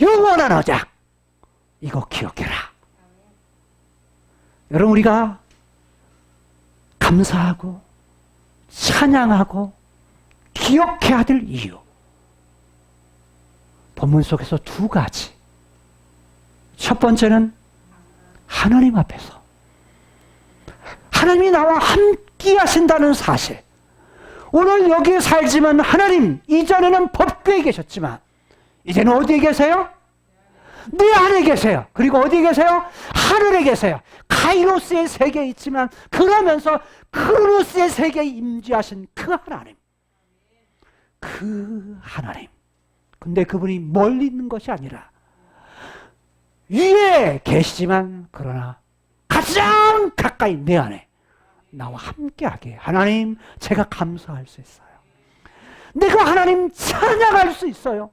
영원한 언약, 이거 기억해라. 여러분, 우리가 감사하고 찬양하고 기억해야 될 이유, 본문 속에서 두 가지. 첫 번째는 하나님 앞에서 하나님이 나와 함께 하신다는 사실. 오늘 여기에 살지만 하나님, 이전에는 법궤에 계셨지만 이제는 어디에 계세요? 내 안에 계세요. 그리고 어디 계세요? 하늘에 계세요. 카이로스의 세계에 있지만 그러면서 크로노스의 세계에 임재하신 그 하나님. 그 하나님. 근데 그분이 멀리 있는 것이 아니라 위에 계시지만 그러나 가장 가까이 내 안에 나와 함께하게. 하나님, 제가 감사할 수 있어요. 내가 하나님 찬양할 수 있어요.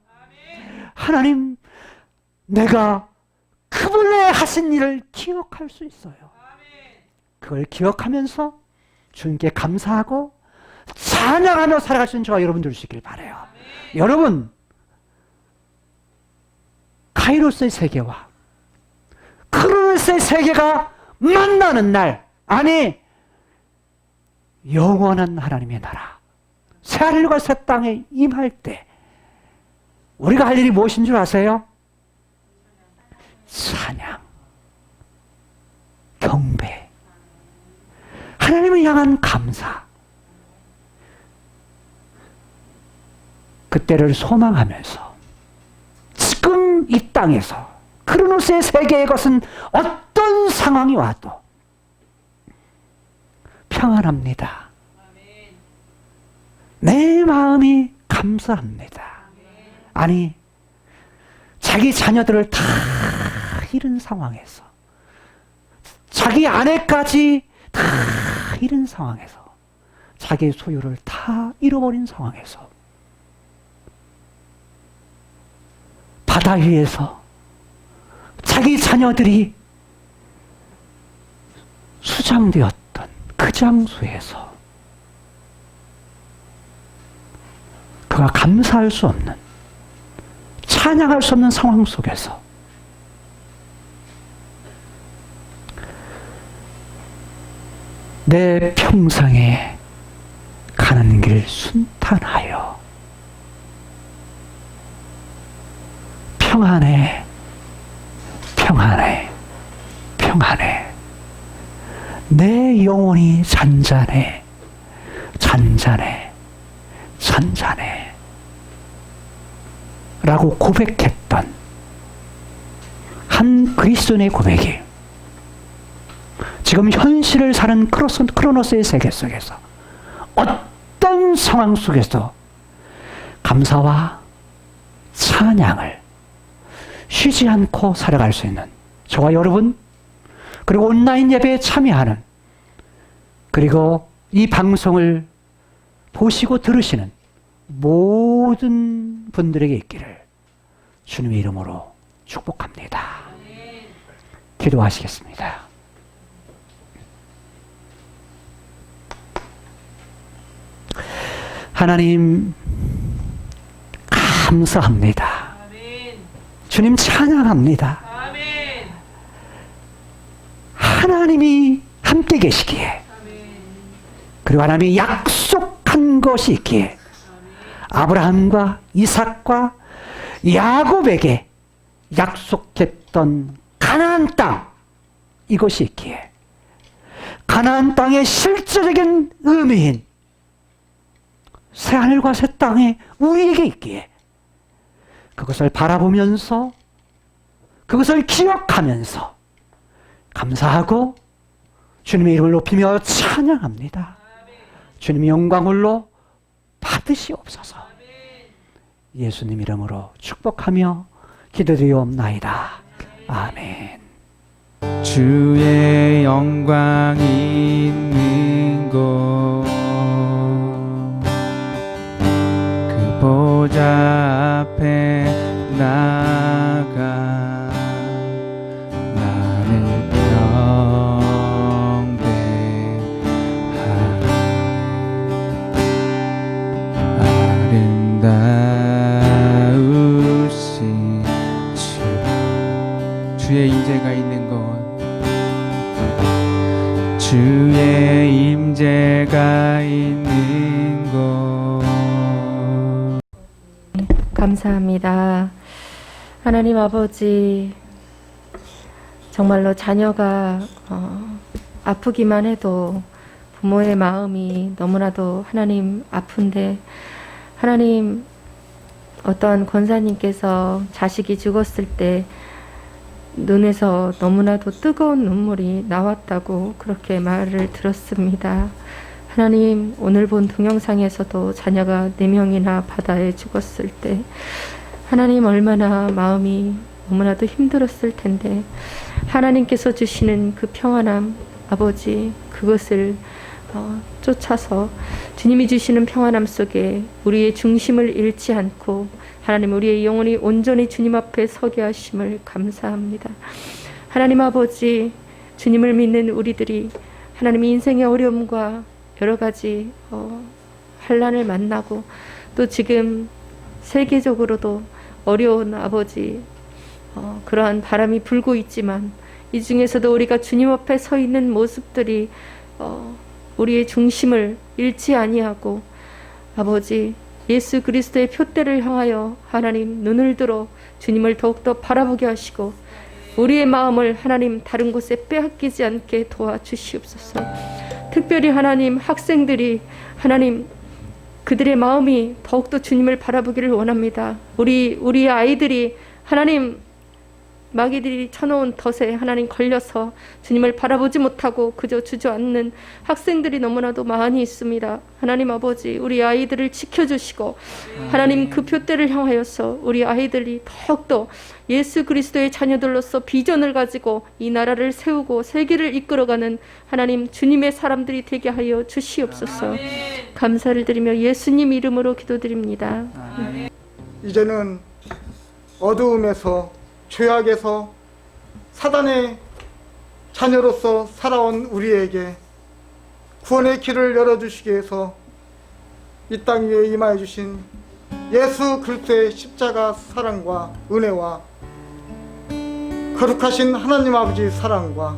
하나님, 내가 그분의 하신 일을 기억할 수 있어요. 그걸 기억하면서 주님께 감사하고 찬양하며 살아갈 수 있는 저와 여러분 되시길 바라요. 여러분, 카이로스의 세계와 크로노스의 세계가 만나는 날, 아니 영원한 하나님의 나라, 새하늘과 새 땅에 임할 때 우리가 할 일이 무엇인 줄 아세요? 찬양, 경배, 하나님을 향한 감사, 그때를 소망하면서 지금 이 땅에서 크로노스의 세계의 것은 어떤 상황이 와도 평안합니다. 내 마음이 감사합니다. 아니, 자기 자녀들을 다 잃은 상황에서, 자기 아내까지 다 잃은 상황에서, 자기의 소유를 다 잃어버린 상황에서, 바다 위에서 자기 자녀들이 수장되었던 그 장소에서 그가 감사할 수 없는, 찬양할 수 없는 상황 속에서 내 평생에 가는 길 순탄하여 평안해, 평안해, 평안해. 내 영혼이 잔잔해, 잔잔해, 잔잔해 라고 고백했던 한 그리스도인의 고백이 지금 현실을 사는 크로노스의 세계 속에서 어떤 상황 속에서 감사와 찬양을 쉬지 않고 살아갈 수 있는 저와 여러분, 그리고 온라인 예배에 참여하는, 그리고 이 방송을 보시고 들으시는 모든 분들에게 있기를 주님의 이름으로 축복합니다. 기도하시겠습니다. 하나님, 감사합니다. 주님 찬양합니다. 하나님이 함께 계시기에, 그리고 하나님이 약속한 것이 있기에, 아브라함과 이삭과 야곱에게 약속했던 가나안 땅, 이것이 있기에 가나안 땅의 실제적인 의미인 새하늘과 새 땅에 우리에게 있기에 그것을 바라보면서, 그것을 기억하면서 감사하고 주님의 이름을 높이며 찬양합니다. 주님의 영광을로 받으시옵소서. 예수님 이름으로 축복하며 기도드리옵나이다. 아멘. 주의 영광이 있는 곳, 그 보좌 앞에 나가 나를 경배하리. 아름다우신 주의 임재가 있는 곳, 주의 임재가 있는 곳. 감사합니다. 하나님 아버지, 정말로 자녀가 아프기만 해도 부모의 마음이 너무나도 하나님 아픈데, 하나님 어떤 권사님께서 자식이 죽었을 때 눈에서 너무나도 뜨거운 눈물이 나왔다고 그렇게 말을 들었습니다. 하나님, 오늘 본 동영상에서도 자녀가 4명이나 바다에 죽었을 때 하나님 얼마나 마음이 너무나도 힘들었을 텐데 하나님께서 주시는 그 평안함, 아버지, 그것을 쫓아서 주님이 주시는 평안함 속에 우리의 중심을 잃지 않고 하나님, 우리의 영혼이 온전히 주님 앞에 서게 하심을 감사합니다. 하나님 아버지, 주님을 믿는 우리들이 하나님 인생의 어려움과 여러 가지 환난을 만나고 또 지금 세계적으로도 어려운 아버지 그러한 바람이 불고 있지만 이 중에서도 우리가 주님 앞에 서 있는 모습들이 우리의 중심을 잃지 아니하고 아버지 예수 그리스도의 표대를 향하여 하나님 눈을 들어 주님을 더욱더 바라보게 하시고 우리의 마음을 하나님 다른 곳에 빼앗기지 않게 도와주시옵소서. 특별히 하나님 학생들이 하나님 그들의 마음이 더욱더 주님을 바라보기를 원합니다. 우리 아이들이 하나님 마귀들이 쳐놓은 덫에 하나님 걸려서 주님을 바라보지 못하고 그저 주저앉는 학생들이 너무나도 많이 있습니다. 하나님 아버지, 우리 아이들을 지켜주시고 하나님 그 표대를 향하여서 우리 아이들이 더욱더 예수 그리스도의 자녀들로서 비전을 가지고 이 나라를 세우고 세계를 이끌어가는 하나님 주님의 사람들이 되게 하여 주시옵소서. 감사를 드리며 예수님 이름으로 기도드립니다. 이제는 어두움에서 죄악에서 사단의 자녀로서 살아온 우리에게 구원의 길을 열어주시기 위해서 이 땅 위에 임하여 주신 예수 그리스도의 십자가 사랑과 은혜와 거룩하신 하나님 아버지 사랑과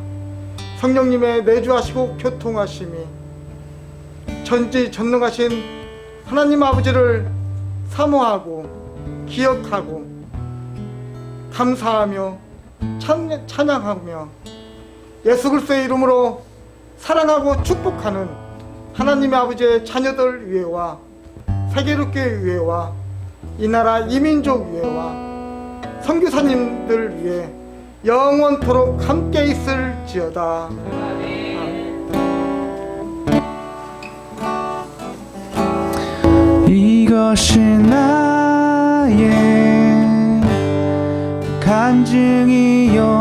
성령님의 내주하시고 교통하심이 전지전능하신 하나님 아버지를 사모하고 기억하고 감사하며 찬양하며 예수 그리스도의 이름으로 사랑하고 축복하는 하나님의 아버지의 자녀들 위해와 세계롭게 위해와 이 나라 이민족 위해와 선교사님들 위해 영원토록 함께 있을지어다. 이것이 나의 간증이요